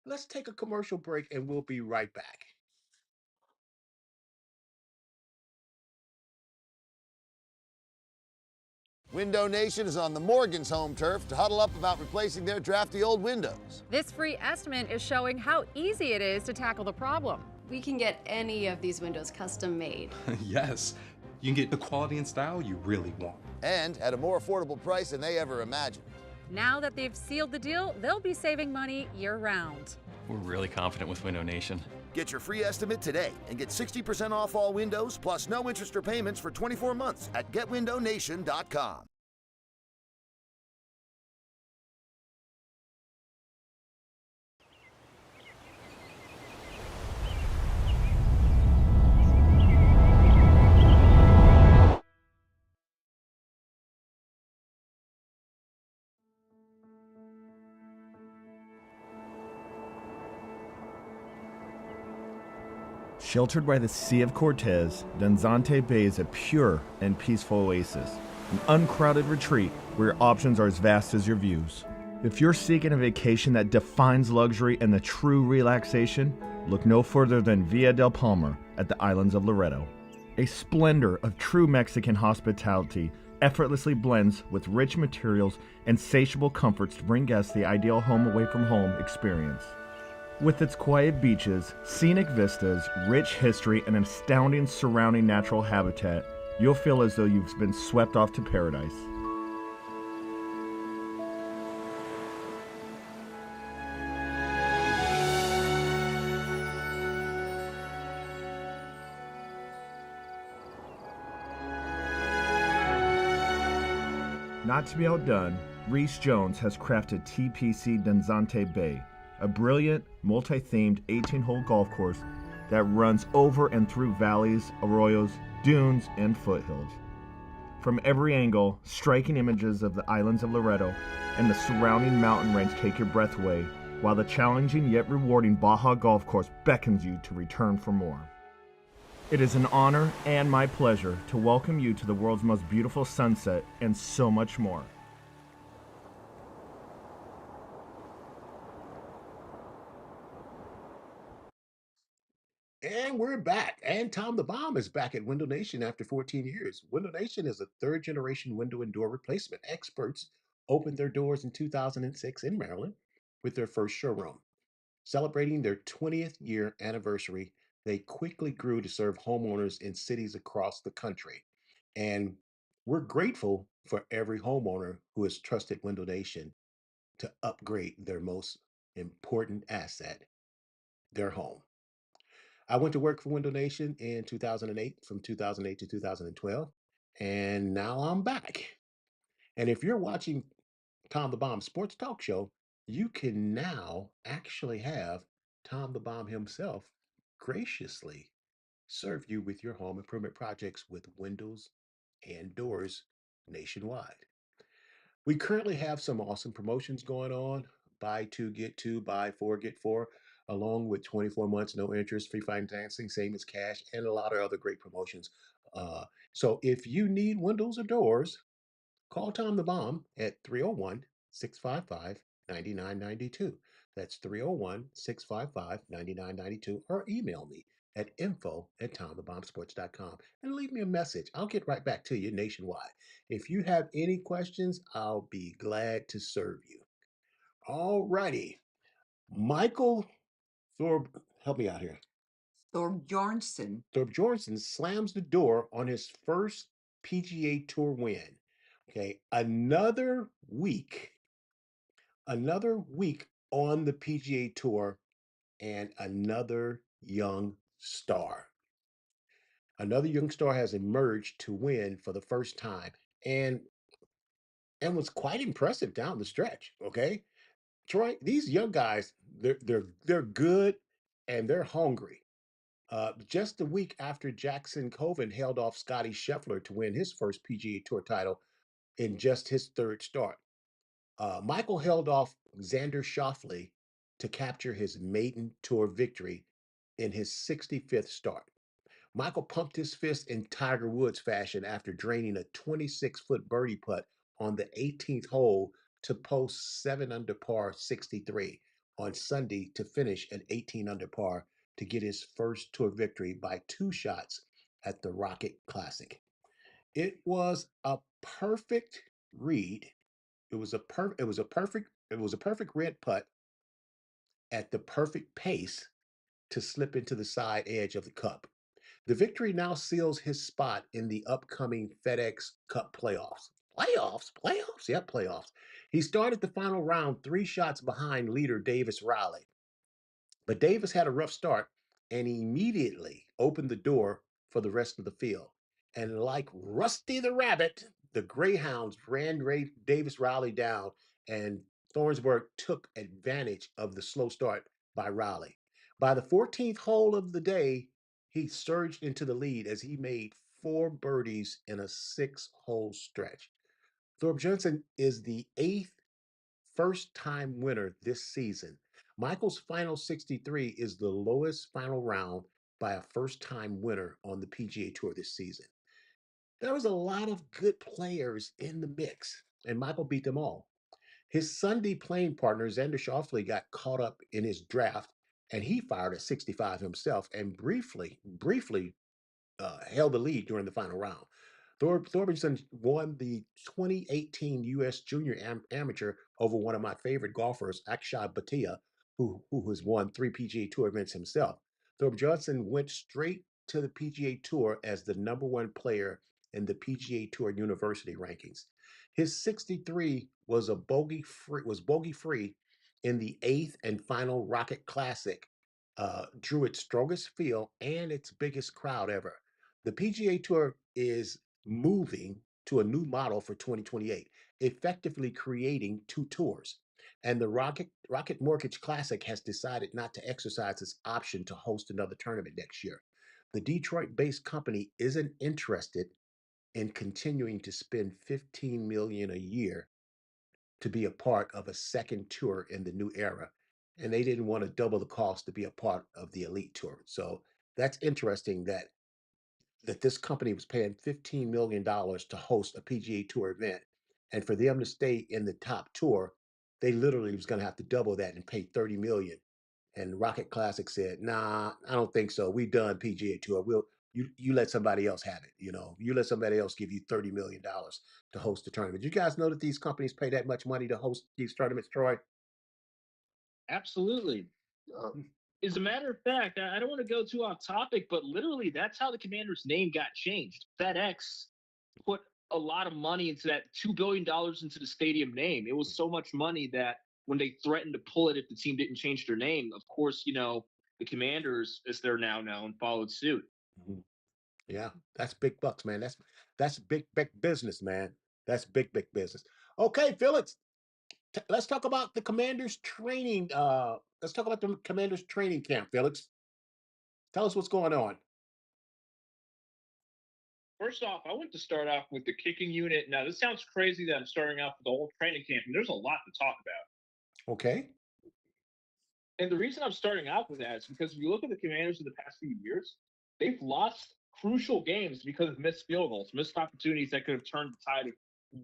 Let's take a commercial break and we'll be right back.
Window Nation is on the Morgan's home turf to huddle up about replacing their drafty old windows.
This free estimate is showing how easy it is to tackle the problem.
We can get any of these windows custom made.
Yes, you can get the quality and style you really want.
And at a more affordable price than they ever imagined.
Now that they've sealed the deal, they'll be saving money year-round.
We're really confident with Window Nation.
Get your free estimate today and get 60% off all windows plus no interest or payments for 24 months at getwindownation.com.
Sheltered by the Sea of Cortez, Danzante Bay is a pure and peaceful oasis, an uncrowded retreat where your options are as vast as your views. If you're seeking a vacation that defines luxury and the true relaxation, look no further than Villa del Palmar at the islands of Loreto. A splendor of true Mexican hospitality effortlessly blends with rich materials and insatiable comforts to bring guests the ideal home away from home experience. With its quiet beaches, scenic vistas, rich history, and astounding surrounding natural habitat, you'll feel as though you've been swept off to paradise. Not to be outdone, Reese Jones has crafted TPC Danzante Bay, a brilliant, multi-themed 18-hole golf course that runs over and through valleys, arroyos, dunes, and foothills. From every angle, striking images of the islands of Loreto and the surrounding mountain range take your breath away, while the challenging yet rewarding Baja Golf Course beckons you to return for more. It is an honor and my pleasure to welcome you to the world's most beautiful sunset and so much more.
And we're back. And Tom the Bomb is back at Window Nation after 14 years. Window Nation is a third generation window and door replacement. Experts opened their doors in 2006 in Maryland with their first showroom. Celebrating their 20th year anniversary, they quickly grew to serve homeowners in cities across the country. And we're grateful for every homeowner who has trusted Window Nation to upgrade their most important asset, their home. I went to work for Window Nation in 2008, from 2008 to 2012, and now I'm back. And if you're watching Tom the Bomb Sports Talk Show, you can now actually have Tom the Bomb himself graciously serve you with your home improvement projects with windows and doors nationwide. We currently have some awesome promotions going on. Buy two, get two, buy four, get four, along with 24 months, no interest, free financing, same as cash, and a lot of other great promotions. So if you need windows or doors, call Tom the Bomb at 301 655 9992. That's 301 655 9992, or email me at info@tomthebombsports.com and leave me a message. I'll get right back to you nationwide. If you have any questions, I'll be glad to serve you. All righty. Michael Thorb, help me out here.
Tjorbjornsen.
Tjorbjornsen slams the door on his first PGA Tour win. Okay, another week on the PGA Tour, and another young star. Another young star has emerged to win for the first time, and was quite impressive down the stretch. Okay, Troy, these young guys, they're good and they're hungry. Just a week after Jackson Coven held off Scotty Scheffler to win his first PGA Tour title, in just his third start. Michael held off Xander Schauffele to capture his maiden tour victory in his 65th start. Michael pumped his fist in Tiger Woods fashion after draining a 26-foot birdie putt on the 18th hole to post 7 under par 63 on Sunday to finish at 18 under par to get his first tour victory by 2 shots at the Rocket Classic. It was a perfect read. It was a perfect red putt at the perfect pace to slip into the side edge of the cup. The victory now seals his spot in the upcoming FedEx Cup playoffs. Playoffs? Playoffs? Yep, playoffs. He started the final round 3 shots behind leader Davis Riley. But Davis had a rough start and immediately opened the door for the rest of the field. And like Rusty the Rabbit, the Greyhounds ran Davis Riley down, and Thornsburg took advantage of the slow start by Riley. By the 14th hole of the day, he surged into the lead as he made 4 birdies in a 6-hole stretch. Thorbjornsen is the 8th first-time winner this season. Michael's final 63 is the lowest final round by a first-time winner on the PGA Tour this season. There was a lot of good players in the mix, and Michael beat them all. His Sunday playing partner, Xander Schauffele, got caught up in his draft, and he fired at 65 himself and briefly held the lead during the final round. Thorbjornsen won the 2018 U.S. Junior Amateur over one of my favorite golfers, Akshay Bhatia, who has won 3 PGA Tour events himself. Thorbjornsen went straight to the PGA Tour as the number 1 player in the PGA Tour University rankings. His 63 was bogey free in the 8th and final Rocket Classic. Drew its strongest field and its biggest crowd ever. The PGA Tour is moving to a new model for 2028, effectively creating 2 tours. And the Rocket Mortgage Classic has decided not to exercise its option to host another tournament next year. The Detroit-based company isn't interested in continuing to spend $15 million a year to be a part of a second tour in the new era. And they didn't want to double the cost to be a part of the Elite Tour. So that's interesting that this company was paying $15 million to host a PGA Tour event. And for them to stay in the top tour, they literally was going to have to double that and pay $30 million. And Rocket Classic said, "Nah, I don't think so. We done PGA Tour. You let somebody else have it. You let somebody else give you $30 million to host the tournament." You guys know that these companies pay that much money to host these tournaments, Troy?
Absolutely. As a matter of fact, I don't want to go too off topic, but literally that's how the Commanders' name got changed. FedEx put a lot of money into that $2 billion into the stadium name. It was so much money that when they threatened to pull it if the team didn't change their name, of course, the Commanders, as they're now known, followed suit.
Mhm. Yeah, that's big bucks, man. That's big business, man. That's big business. Okay, Phillips, let's talk about the Commanders training. Let's talk about the Commanders training camp, Felix. Tell us what's going on.
First off, I want to start off with the kicking unit. Now, this sounds crazy that I'm starting off with the whole training camp, and there's a lot to talk about.
Okay.
And the reason I'm starting out with that is because if you look at the Commanders in the past few years, they've lost crucial games because of missed field goals, missed opportunities that could have turned the tide of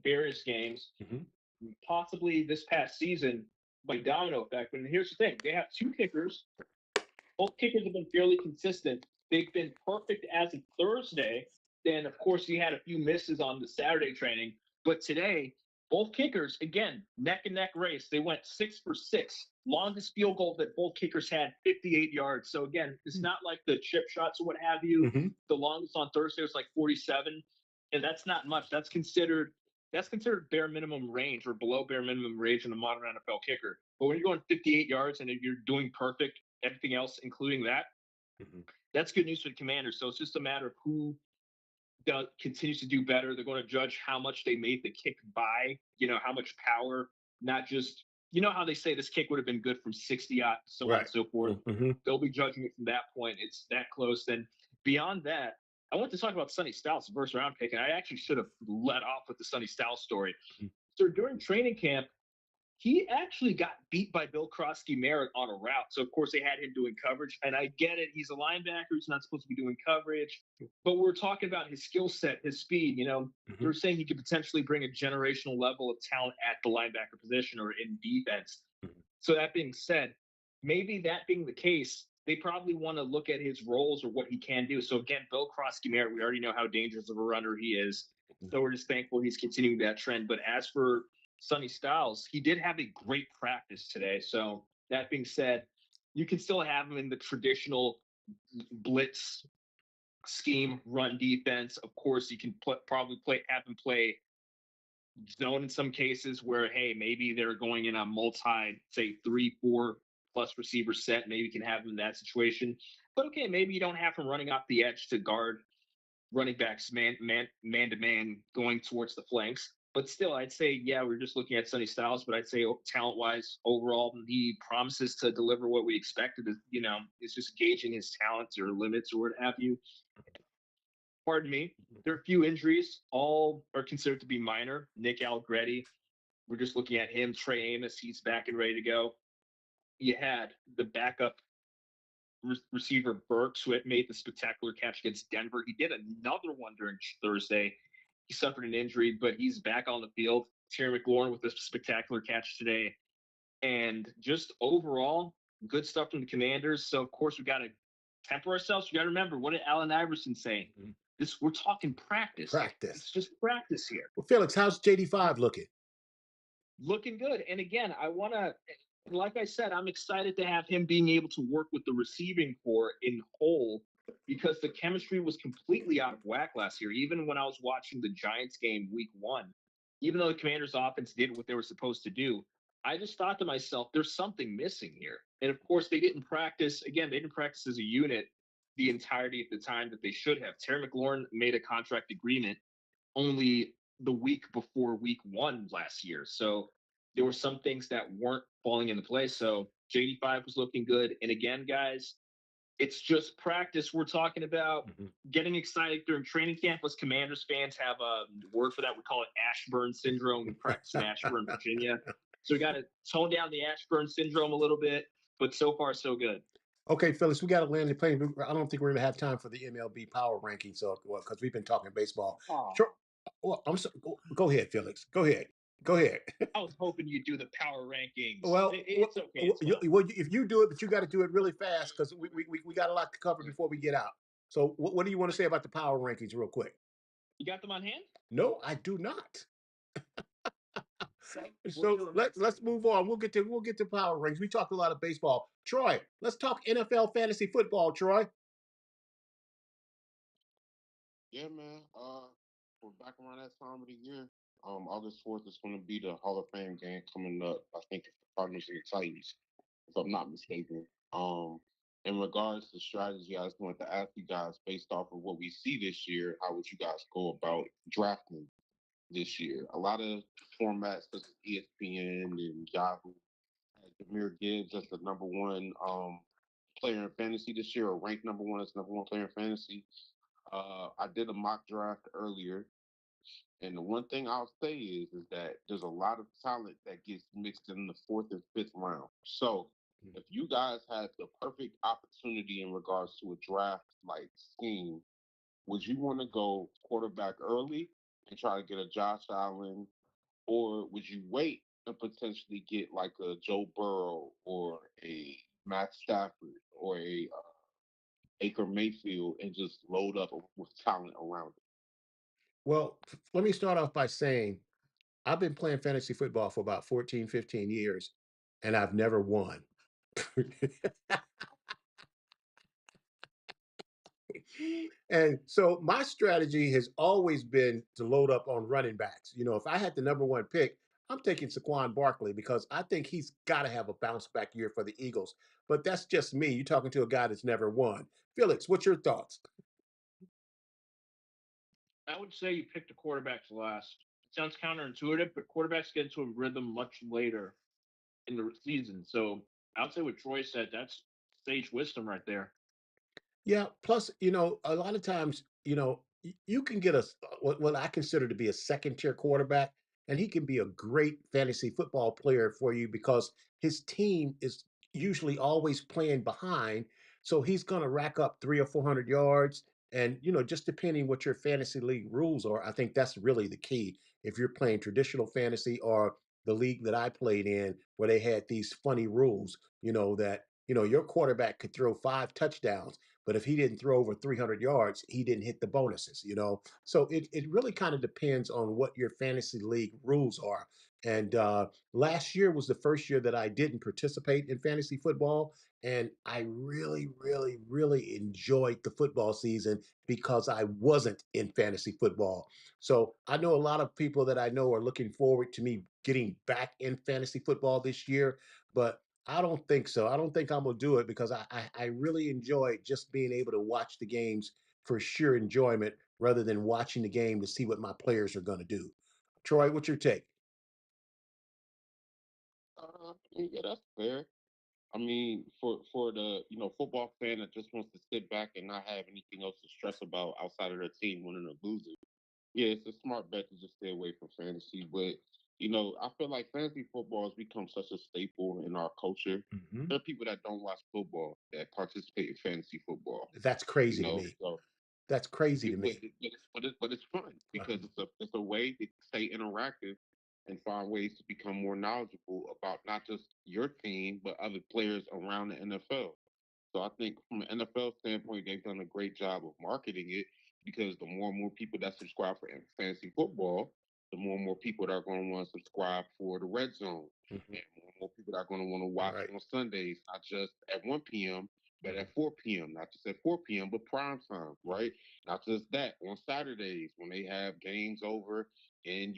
various games, possibly this past season by domino effect. But here's the thing: they have 2 kickers. Both kickers have been fairly consistent. They've been perfect as of Thursday. Then, of course, he had a few misses on the Saturday training. But today, both kickers, again, neck and neck race. They went 6 for 6. Longest field goal that both kickers had, 58 yards. So, again, it's not like the chip shots or what have you. The longest on Thursday was like 47. And that's not much. That's considered bare minimum range or below bare minimum range in the modern NFL kicker. But when you're going 58 yards and you're doing perfect, everything else, including that, that's good news for the Commanders. So it's just a matter of who continues to do better. They're going to judge how much they made the kick by, how much power, not just, how they say this kick would have been good from 60 out, so on and so forth. They'll be judging it from that point. It's that close. Then beyond that,
I want to talk about Sonny Styles, the first round pick, and I actually should have let off with the Sonny Styles story.
Mhm.
So during training camp, he actually got beat by Bill Krosky Merritt on a route. So of course they had him doing coverage, and I get it. He's a linebacker; he's not supposed to be doing coverage. But we're talking about his skill set, his speed. They're saying he could potentially bring a generational level of talent at the linebacker position or in defense.
Mhm.
So that being said, maybe that being the case, they probably want to look at his roles or what he can do. So again, Bill Krosky Merritt, we already know how dangerous of a runner he is. So we're just thankful he's continuing that trend. But as for Sonny Styles, he did have a great practice today. So that being said, you can still have him in the traditional blitz scheme, run defense. Of course, you can probably have him play zone in some cases where, hey, maybe they're going in a multi, say 3-4 plus receiver set. Maybe you can have him in that situation. But okay, maybe you don't have him running off the edge to guard running backs man to man going towards the flanks. But still, I'd say, yeah, we're just looking at Sonny Styles, but I'd say talent wise, overall, he promises to deliver what we expected. It's just gauging his talents or limits or what have you. Pardon me. There are a few injuries. All are considered to be minor. Nick Allegretti, we're just looking at him. Trey Amos, he's back and ready to go. You had the backup receiver Burks, who had made the spectacular catch against Denver. He did another one during Thursday. He suffered an injury, but he's back on the field. Terry McLaurin with a spectacular catch today. And just overall, good stuff from the Commanders. So, of course, we got to temper ourselves. We got to remember, what did Allen Iverson say? We're talking practice.
Practice.
It's just practice here.
Well, Felix, how's JD5 looking?
Looking good. And again, like I said, I'm excited to have him being able to work with the receiving core in whole, because the chemistry was completely out of whack last year. Even when I was watching the Giants game week 1, even though the Commanders offense did what they were supposed to do, I just thought to myself, there's something missing here. And of course, they didn't practice. Again, they didn't practice as a unit the entirety of the time that they should have. Terry McLaurin made a contract agreement only the week before week 1 last year. So there were some things that weren't falling into place. So JD5 was looking good. And again, guys, it's just practice we're talking about. Getting excited during training camp. Us Commanders fans have a word for that. We call it Ashburn syndrome. We practice in Ashburn, Virginia. So we got to tone down the Ashburn syndrome a little bit. But so far, so good.
Okay, Phyllis, we got to land the plane. I don't think we're going to have time for the MLB power ranking. So, because we've been talking baseball. Sure. Well, I'm sorry. Go ahead, Felix. Go ahead.
I was hoping you'd do the power rankings.
Well,
it's okay. It's
if you do it, but you got to do it really fast, because we got a lot to cover before we get out. So, what do you want to say about the power rankings, real quick?
You got them on hand?
No, I do not. So let's move on. We'll get to power rankings. We talked a lot of baseball. Troy, let's talk NFL fantasy football. Troy.
Yeah, man. We're back around that time of the year. August 4th is going to be the Hall of Fame game coming up. I think it's the Cardinals and the Titans, if I'm not mistaken. In regards to strategy, I just wanted to ask you guys, based off of what we see this year, how would you guys go about drafting this year? A lot of formats such as ESPN and Yahoo had Jameer Gibbs as the number one player in fantasy this year, or ranked number one as number one player in fantasy. I did a mock draft earlier, and the one thing I'll say is that there's a lot of talent that gets mixed in the 4th and 5th round. So if you guys had the perfect opportunity in regards to a draft like scheme, would you want to go quarterback early and try to get a Josh Allen, or would you wait and potentially get like a Joe Burrow or a Matt Stafford or a Baker Mayfield and just load up with talent around it?
Well, let me start off by saying I've been playing fantasy football for about 14, 15 years, and I've never won. And so my strategy has always been to load up on running backs. If I had the number one pick, I'm taking Saquon Barkley, because I think he's got to have a bounce back year for the Eagles. But that's just me. You're talking to a guy that's never won. Felix, what's your thoughts?
I would say you pick the quarterbacks last. It sounds counterintuitive, but quarterbacks get into a rhythm much later in the season. So I would say what Troy said, that's sage wisdom right there.
Yeah. Plus, a lot of times you can get what I consider to be a second tier quarterback, and he can be a great fantasy football player for you because his team is usually always playing behind. So he's going to rack up 300 or 400 yards. And, just depending what your fantasy league rules are, I think that's really the key. If you're playing traditional fantasy or the league that I played in, where they had these funny rules, that, your quarterback could throw 5 touchdowns, but if he didn't throw over 300 yards, he didn't hit the bonuses. So it really kind of depends on what your fantasy league rules are. And last year was the first year that I didn't participate in fantasy football. And I really, really, really enjoyed the football season because I wasn't in fantasy football. So I know a lot of people that I know are looking forward to me getting back in fantasy football this year, but I don't think so. I don't think I'm gonna do it because I really enjoy just being able to watch the games for sheer enjoyment rather than watching the game to see what my players are gonna do. Troy, what's your take?
Yeah, that's fair. I mean, for the football fan that just wants to sit back and not have anything else to stress about outside of their team winning or losing, yeah, it's a smart bet to just stay away from fantasy. But I feel like fantasy football has become such a staple in our culture.
Mhm.
There are people that don't watch football that participate in fantasy football.
That's crazy to me.
So
That's crazy to me.
but it's fun
Uh-huh.
because it's a way to stay interactive and find ways to become more knowledgeable about not just your team but other players around the NFL. So I think from an NFL standpoint, they've done a great job of marketing it because the more and more people that subscribe for fantasy football, the more and more people that are going to want to subscribe for the red zone.
Mhm.
And more and more people that are going to want to watch
Right.
on Sundays, not just at 1 p.m., but
Mhm.
at 4 p.m., not just at 4 p.m., but prime time,
Mhm.
right? Not just that, on Saturdays when they have games over in,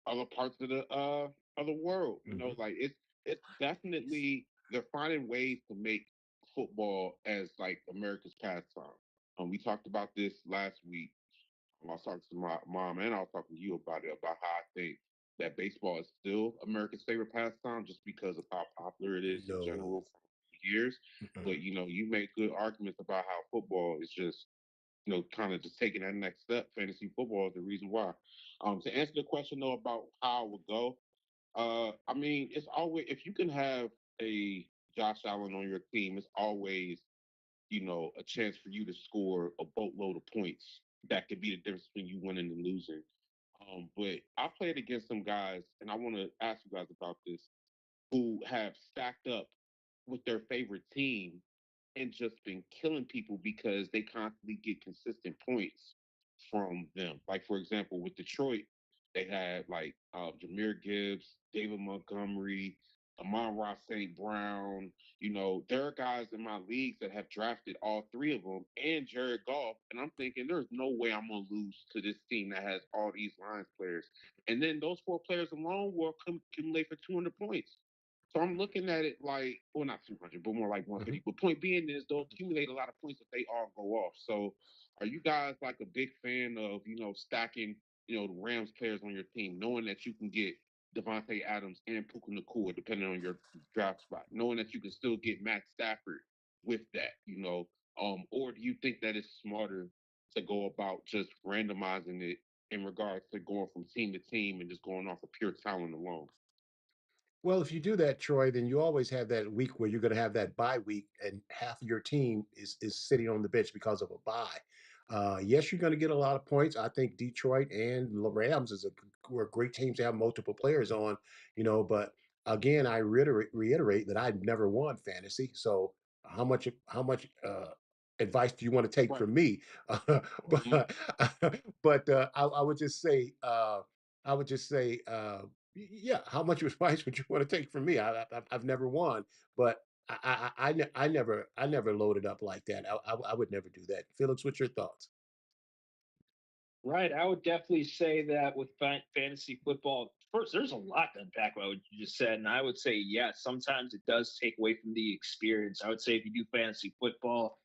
other parts of the world.
Mhm.
Like it's definitely they're finding ways to make football as like America's pastime. We talked about this last week. I was talking to my mom and I was talking to you about it, about how I think that baseball is still America's favorite pastime just because of how popular it is in
No.
general for years.
Mhm.
But you make good arguments about how football is just, kind of just taking that next step. Fantasy football is the reason why. To answer the question though about how it would go, I mean, it's always if you can have a Josh Allen on your team, it's always a chance for you to score a boatload of points that could be the difference between you winning and losing. But I played against some guys, and I want to ask you guys about this, who have stacked up with their favorite team and just been killing people because they constantly get consistent points from them. Like for example, with Detroit, they had like Jameer Gibbs, David Montgomery, Amon-Ra St. Brown. There are guys in my leagues that have drafted all three of them and Jared Goff. And I'm thinking there's no way I'm gonna lose to this team that has all these Lions players. And then those four players alone will accumulate for 200 points. So I'm looking at it like, well, not 200, but more like
Mhm.
150. But point being is they'll accumulate a lot of points if they all go off. So are you guys like a big fan of, stacking, the Rams players on your team, knowing that you can get Devontae Adams and Puka Nakua, depending on your draft spot, knowing that you can still get Matt Stafford with that. Or do you think that it's smarter to go about just randomizing it in regards to going from team to team and just going off of pure talent alone?
Well, if you do that, Troy, then you always have that week where you're going to have that bye week, and half of your team is sitting on the bench because of a bye. Yes, you're going to get a lot of points. I think Detroit and the Rams were great teams to have multiple players on, But again, I reiterate that I've never won fantasy. So how much advice do you want to take
Right.
from me?
Mhm.
but but I would just say. I would just say, yeah, how much advice would you want to take from me? I've never won, but I never loaded up like that. I would never do that. Felix, what's your thoughts?
Right. I would definitely say that with fantasy football, first, there's a lot to unpack what you just said. And I would say, yes, sometimes it does take away from the experience. I would say if you do fantasy football,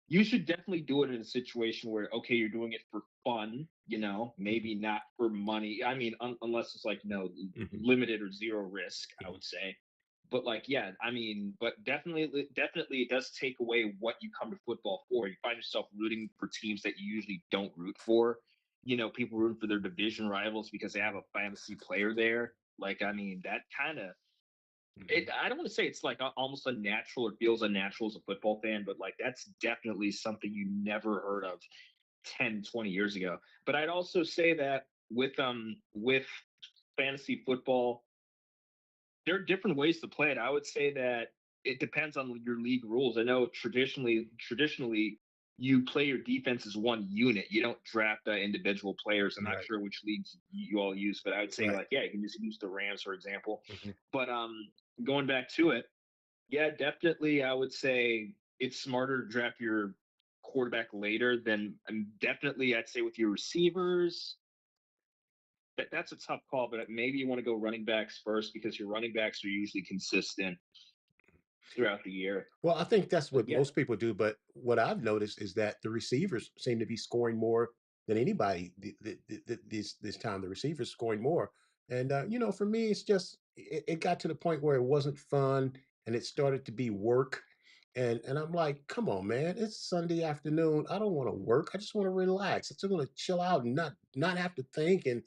you should definitely do it in a situation where, okay, you're doing it for fun, maybe not for money. I mean, unless it's like,
Mhm,
limited or zero risk, I
mhm,
would say.
But like, yeah, I mean, but definitely it does take away what you come to football for. You find yourself rooting for teams that you usually don't root for. People rooting for their division rivals because they have a fantasy player there. Like, I mean, that kind of it. I don't want to say it's like almost unnatural or feels unnatural as a football fan, but like that's definitely something you never heard of 10, 20 years ago. But I'd also say that with fantasy football, there are different ways to play it. I would say that it depends on your league rules. I know traditionally you play your defense as one unit. You don't draft individual players. I'm not
Right.
sure which leagues you all use, but I would say
Right.
like, yeah, you can just use the Rams, for example.
Mm-hmm.
But going back to it, yeah, definitely I would say it's smarter to draft your quarterback later than definitely I'd say with your receivers. That's a tough call, but maybe you want to go running backs first because your running backs are usually consistent throughout the year.
Well, I think that's
But
what
yeah,
most people do, but what I've noticed is that the receivers seem to be scoring more than anybody this time. The receivers scoring more, and for me, it's just it got to the point where it wasn't fun, and it started to be work, and I'm like, come on, man, it's Sunday afternoon. I don't want to work. I just want to relax. I just want to chill out and not have to think. And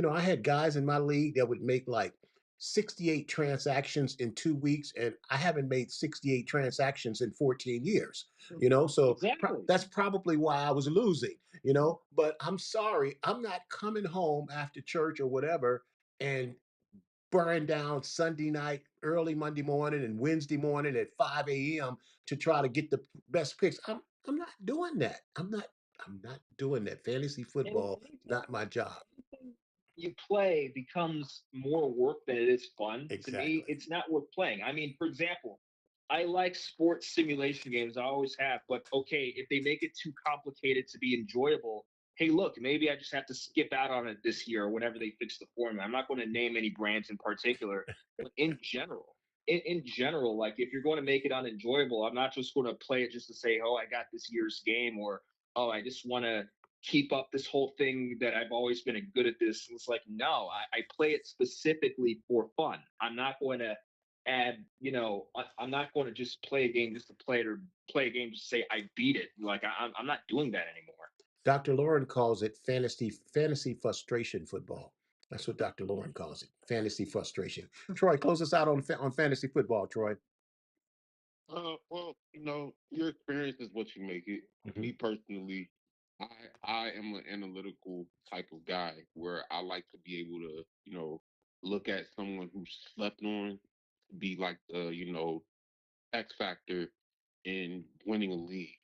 I had guys in my league that would make like 68 transactions in 2 weeks, and I haven't made 68 transactions in 14 years. So
exactly.
that's probably why I was losing. But I'm sorry, I'm not coming home after church or whatever and burn down Sunday night, early Monday morning, and Wednesday morning at 5 a.m. to try to get the best picks. I'm not doing that. I'm not doing that. Fantasy
And
football, not my job.
anything you play becomes more work than it is fun. To me,
Exactly.
it's not worth playing. I mean, for example, I like sports simulation games. I always have. But okay, if they make it too complicated to be enjoyable, hey, look, maybe I just have to skip out on it this year or whenever they fix the format. I'm not going to name any brands in particular, but in general, like if you're going to make it unenjoyable, I'm not just going to play it just to say, oh, I got this year's game, or oh, I just want to keep up this whole thing that I've always been good at this. It's like, no, I play it specifically for fun. I'm not going to I'm not going to just play a game just to play it or play a game just to say I beat it. Like I'm not doing that anymore.
Dr. Lauren calls it fantasy frustration football. That's what Dr. Lauren calls it. Fantasy frustration. Troy, close us out on fantasy football, Troy.
Well, your experience is what you make it.
Mhm.
Me personally, I am an analytical type of guy where I like to be able to, look at someone who's slept on, be like the, X factor in winning a league.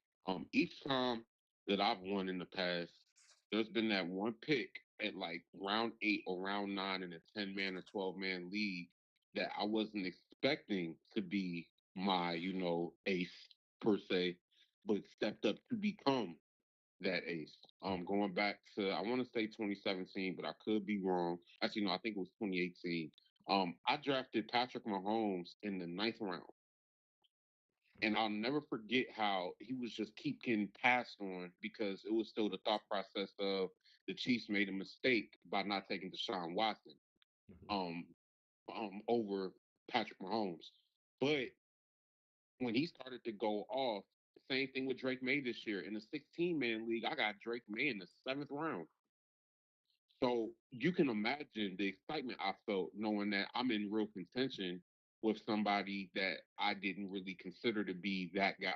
Each time that I've won in the past, there's been that one pick at like round 8 or round 9 in a 10-man or 12-man league that I wasn't expecting to be my, ace per se, but stepped up to become that ace. Going back to I want to say 2017, but I could be wrong. Actually, no, I think it was 2018. I drafted Patrick Mahomes in the ninth round. And I'll never forget how he was just keep getting passed on because it was still the thought process of the Chiefs made a mistake by not taking Deshaun Watson um over Patrick Mahomes. But when he started to go off, same thing with Drake May this year. In the 16-man league, I got Drake May in the 7th round. So you can imagine the excitement I felt knowing that I'm in real contention with somebody that I didn't really consider to be that guy.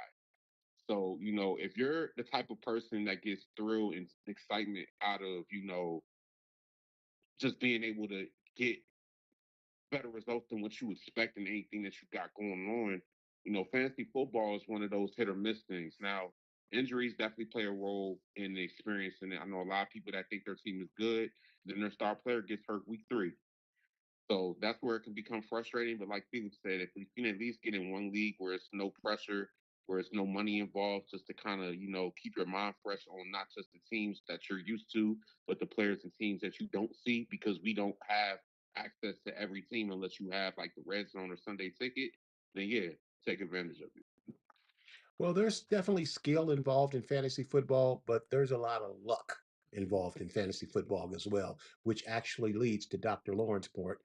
So, if you're the type of person that gets thrill and excitement out of, just being able to get better results than what you expect in anything that you got going on, fantasy football is one of those hit or miss things. Now, injuries definitely play a role in the experience. And I know a lot of people that think their team is good, then their star player gets hurt week 3. So that's where it can become frustrating. But like Felix said, if we can at least get in one league where it's no pressure, where it's no money involved, just to kind of, keep your mind fresh on not just the teams that you're used to, but the players and teams that you don't see because we don't have access to every team unless you have like the red zone or Sunday ticket, then yeah, take advantage of it.
Well, there's definitely skill involved in fantasy football, but there's a lot of luck involved in fantasy football as well, which actually leads to Dr. Lauren's point,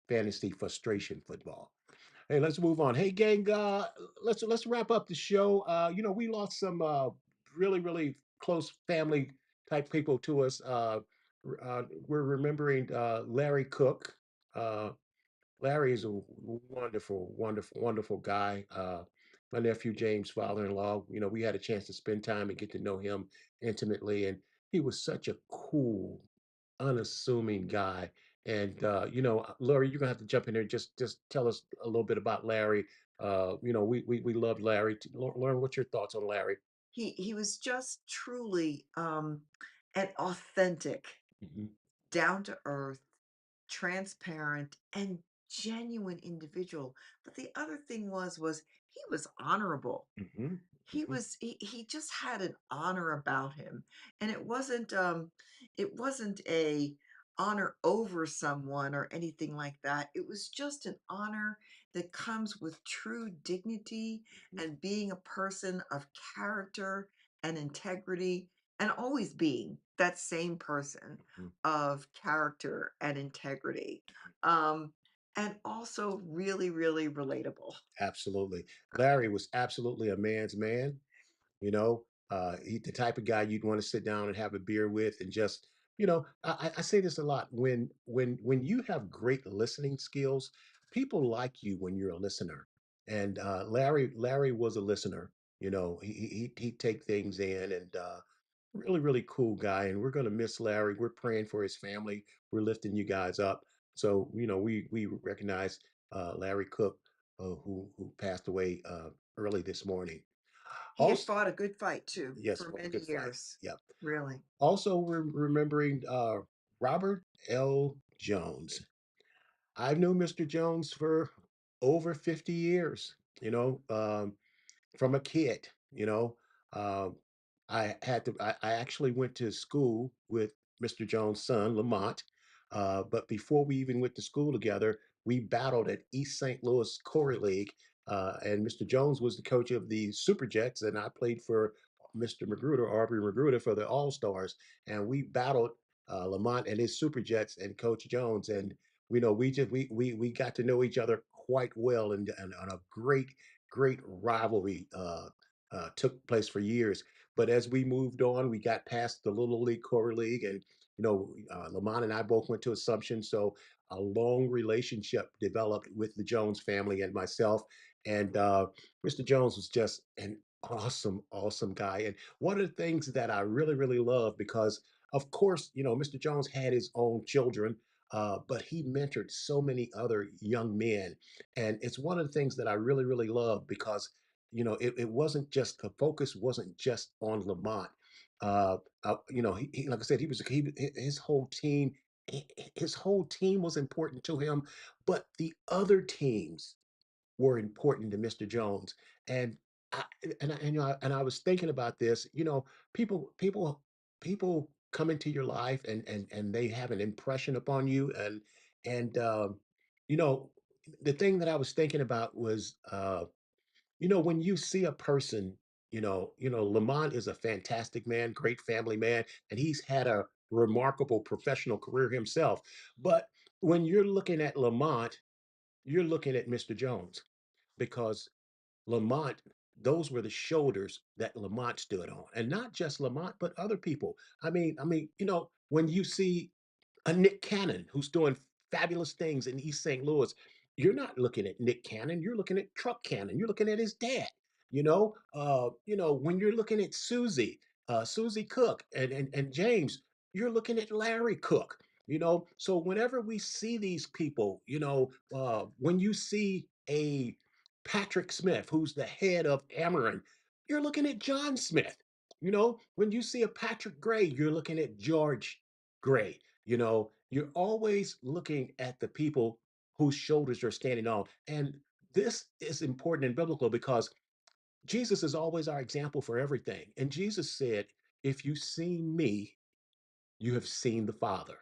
fantasy frustration football. Hey, let's move on. Hey, gang, let's wrap up the show. We lost some really close family type people to us. We're remembering Larry Cook. Uh, Larry is a wonderful guy. My nephew James' father-in-law. We had a chance to spend time and get to know him intimately, and he was such a cool, unassuming guy. And Lori, you're gonna have to jump in there. Just tell us a little bit about Larry. We love Larry. Lauren, what's your thoughts on Larry?
He was just truly an authentic,
Hmm.
down to earth, transparent, and genuine individual. But the other thing was he was honorable.
Hmm.
He just had an honor about him, and it wasn't a honor over someone or anything like that. It was just an honor that comes with true dignity and being a person of character and integrity, and always being that same person of character and integrity. Um, and also really relatable.
Absolutely. Larry was absolutely a man's man. He the type of guy you'd want to sit down and have a beer with and just, I say this a lot. When you have great listening skills, people like you when you're a listener. And Larry was a listener. He'd take things in, and really cool guy. And we're gonna miss Larry. We're praying for his family. We're lifting you guys up. So we recognize Larry Cook, who passed away early this morning.
He had
Also,
fought a good fight too
yes,
for
what a
many
good fight.
years.
Yep.
Really.
Also, we're remembering Robert L. Jones. I've known Mr. Jones for over 50 years. From a kid. Um, I actually went to school with Mr. Jones' son, Lamont. But before we even went to school together, we battled at East St. Louis Corey League. And Mr. Jones was the coach of the Super Jets, and I played for Mr. Magruder, Aubrey Magruder, for the All Stars. And we battled Lamont and his Super Jets and Coach Jones. And we got to know each other quite well, and on a great rivalry took place for years. But as we moved on, we got past the Little League, Core League, and Lamont and I both went to Assumption, so a long relationship developed with the Jones family and myself. And Mr. Jones was just an awesome guy. And one of the things that I really love, because of course, Mr. Jones had his own children, but he mentored so many other young men. And it's one of the things that I really love, because it wasn't just, the focus wasn't just on Lamont. Like I said, his whole team, his whole team was important to him, but the other teams were important to Mr. Jones. And I and I was thinking about this. People come into your life, and they have an impression upon you. And you know, the thing that I was thinking about was, when you see a person, Lamont is a fantastic man, great family man, and he's had a remarkable professional career himself. But when you're looking at Lamont, you're looking at Mr. Jones, because Lamont, those were the shoulders that Lamont stood on, and not just Lamont, but other people. When you see a Nick Cannon who's doing fabulous things in East St. Louis, you're not looking at Nick Cannon, you're looking at Truck Cannon, you're looking at his dad. When you're looking at Susie Cook, and James, you're looking at Larry Cook. So whenever we see these people, when you see a Patrick Smith, who's the head of Amarin, you're looking at John Smith. When you see a Patrick Gray, you're looking at George Gray. You're always looking at the people whose shoulders you're standing on. And this is important in biblical, because Jesus is always our example for everything. And Jesus said, if you've seen me, you have seen the Father,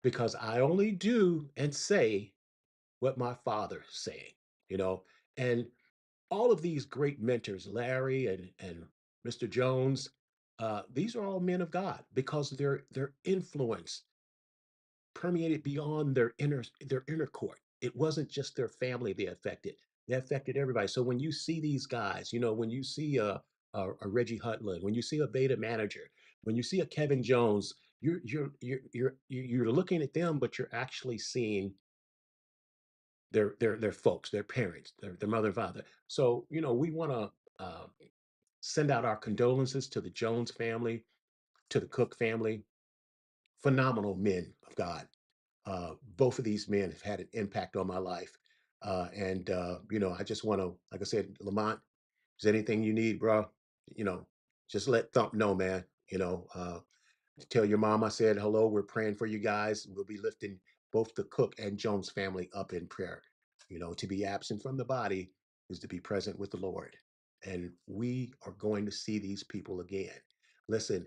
because I only do and say what my Father is saying, you know. And all of these great mentors, Larry and Mr. Jones, these are all men of God, because their influence permeated beyond their inner court. it wasn't just their family they affected everybody. So when you see these guys, when you see a Reggie Hutland, when you see a Beta manager, when you see a Kevin Jones, you're looking at them, but you're actually seeing their folks, their parents, their mother and father. So we want to send out our condolences to the Jones family, to the Cook family. Phenomenal men of God. Both of these men have had an impact on my life. And I just want to, like I said, Lamont, is there anything you need, bro? You know, just let Thump know, man. Tell your mom I said hello. We're praying for you guys. We'll be lifting both the Cook and Jones family up in prayer. To be absent from the body is to be present with the Lord. And we are going to see these people again. Listen,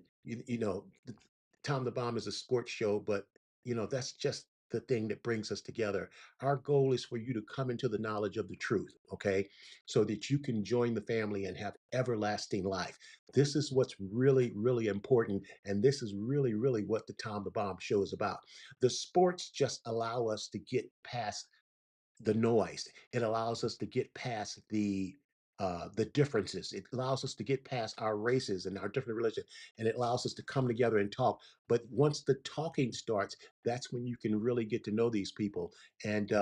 Tom the Bomb is a sports show, but that's just the thing that brings us together. Our goal is for you to come into the knowledge of the truth, okay? So that you can join the family and have everlasting life. This is what's really, really important. And this is really, really what the Tom the Bomb show is about. The sports just allow us to get past the noise. It allows us to get past the differences. It allows us to get past our races and our different religions, and it allows us to come together and talk. But once the talking starts, that's when you can really get to know these people. And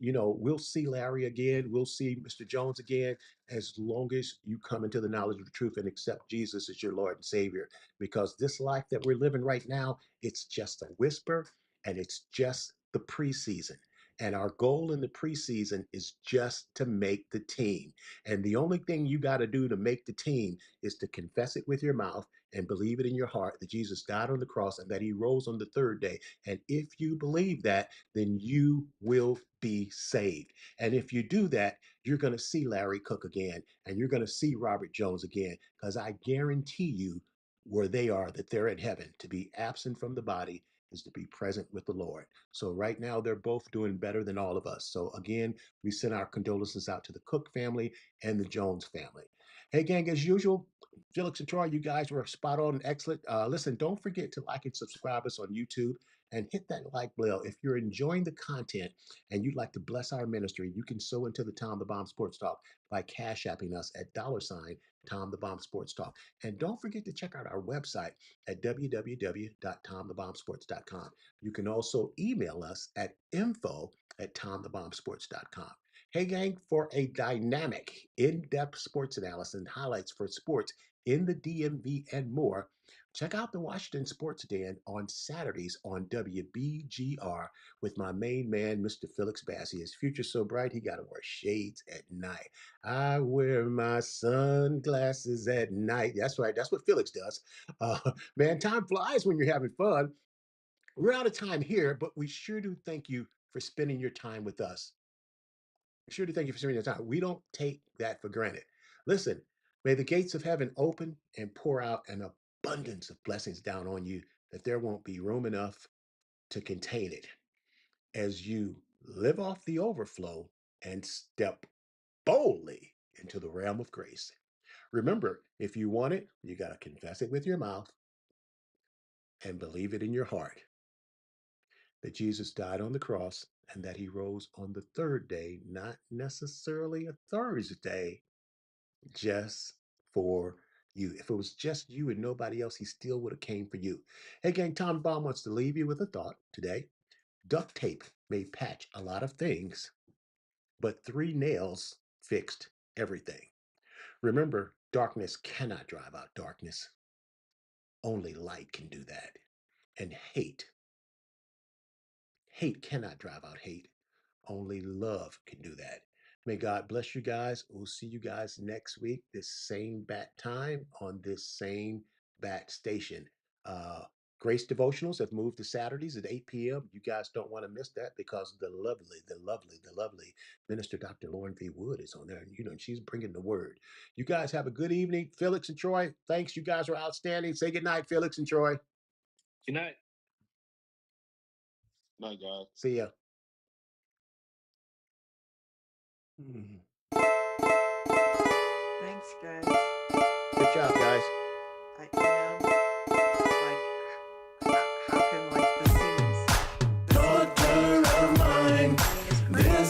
we'll see Larry again. We'll see Mr. Jones again, as long as you come into the knowledge of the truth and accept Jesus as your Lord and Savior. Because this life that we're living right now, it's just a whisper, and it's just the preseason. And our goal in the preseason is just to make the team. And the only thing you got to do to make the team is to confess it with your mouth and believe it in your heart that Jesus died on the cross and that he rose on the third day. And if you believe that, then you will be saved. And if you do that, you're going to see Larry Cook again, and you're going to see Robert Jones again, because I guarantee you where they are, that they're in heaven. To be absent from the body is to be present with the Lord. So right now, they're both doing better than all of us. So again, we send our condolences out to the Cook family and the Jones family. Hey, gang, as usual, Felix and Troy, you guys were spot on and excellent. Listen, don't forget to like and subscribe us on YouTube and hit that like bell. If you're enjoying the content and you'd like to bless our ministry, you can sow into the Tom the Bomb Sports Talk by cash apping us at $Tom the Bomb Sports Talk. And don't forget to check out our website at www.tomthebombsports.com. You can also email us at info@tomthebombsports.com. Hey, gang, for a dynamic, in-depth sports analysis and highlights for sports in the DMV and more, check out the Washington Sports Den on Saturdays on WBGR with my main man, Mr. Felix Bassie. His future's so bright, he got to wear shades at night. I wear my sunglasses at night. That's right. That's what Felix does. Man, time flies when you're having fun. We're out of time here, but we sure do thank you for spending your time with us. We sure do thank you for spending your time. We don't take that for granted. Listen, may the gates of heaven open and pour out an abundance of blessings down on you that there won't be room enough to contain it as you live off the overflow and step boldly into the realm of grace. Remember, if you want it, you got to confess it with your mouth and believe it in your heart that Jesus died on the cross and that he rose on the third day, not necessarily a Thursday, just for you. If it was just you and nobody else, he still would have came for you. Hey, gang, Tom Baum wants to leave you with a thought today. Duct tape may patch a lot of things, but 3 nails fixed everything. Remember, darkness cannot drive out darkness. Only light can do that. And hate cannot drive out hate. Only love can do that. May God bless you guys. We'll see you guys next week, this same bat time on this same bat station. Grace devotionals have moved to Saturdays at 8 p.m. You guys don't want to miss that because the lovely Minister Dr. Lauren V. Wood is on there. And she's bringing the word. You guys have a good evening. Felix and Troy, thanks. You guys are outstanding. Say good night, Felix and Troy.
Good night.
Night, guys.
See ya.
Thanks, guys.
Good job, guys.
Like, how can, like, the scenes...
Daughter of mine, this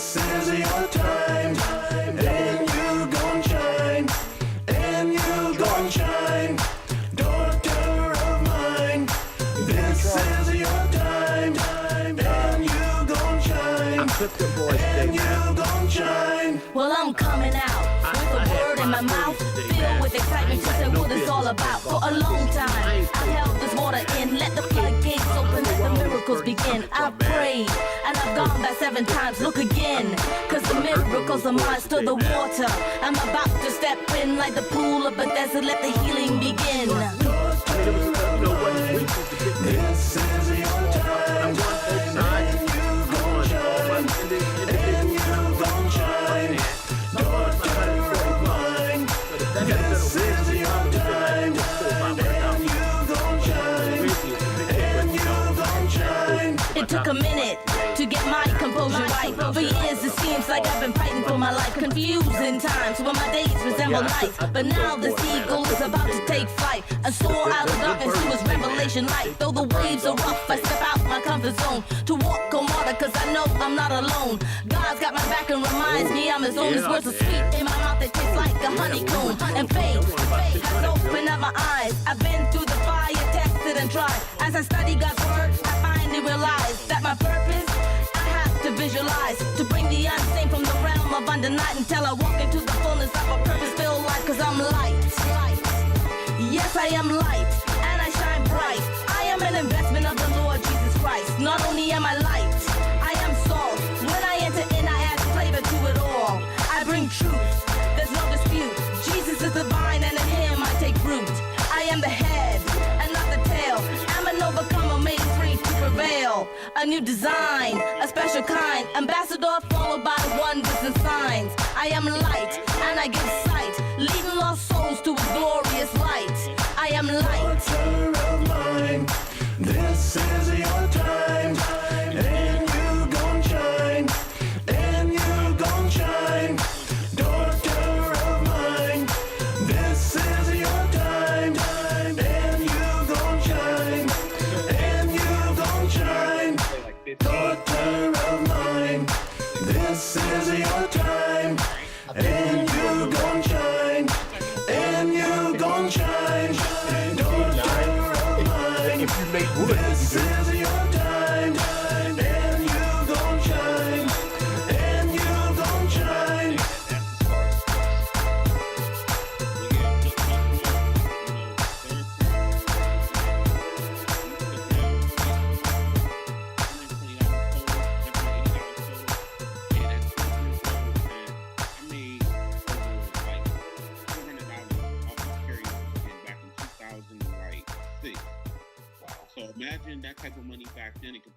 clip them boys today, man.
Well, I'm coming out with a word in my mouth, filled with excitement to say what it's all about. For a long time, I held this water in, let the floodgates open, let the miracles begin. I prayed, and I've gone back 7 times, look again, cause the miracles are mine, stir the water. I'm about to step in like the pool of Bethesda, let the healing begin.
This is your time, and you gon' shine, and you gon' shine, daughter of mine. This is your time, and you gon' shine, and you gon' shine.
It took a minute to get my composure right. For years it seems like I've been fighting for my life. Confusing times when my days resemble nights. But now this eagle is about to take flight and soar out of darkness to his revelation light. Though the waves are rough, I step out my comfort zone to walk on water, cause I know I'm not alone. God's got my back and reminds me I'm his own. His words are sweet in my mouth, they taste like a honeycomb. And faith has opened up my eyes. I've been through the fire, tested and tried. As I study God's word, I finally realize that my purpose to visualize, to bring the unseen from the realm of under night until I walk into the fullness of a purpose-filled life, cause I'm light. Yes, I am light, and I shine bright. I am an investment of the Lord Jesus Christ. Not only am I light, I am salt. When I enter in, I add flavor to it all. I bring truth, there's no dispute. Jesus is the vine, and in him I take root. I am the head, and not the tail. I'm an overcomer made free to prevail. A new design, a special kind, ambassador followed by wonders and signs. I am light, and I give sight, leading lost souls to a glorious light. I am light.
Daughter of mine, this is your time, and you gon' shine, and you gon' shine. Daughter of mine, this is your time, and you gon' shine, and you gon' shine. Daughter of mine, this is your time, and you gon' shine, and you gon' shine. Daughter of mine, this is your time, and you gon' shine, and you gon' shine.
So imagine that type of money back then. It could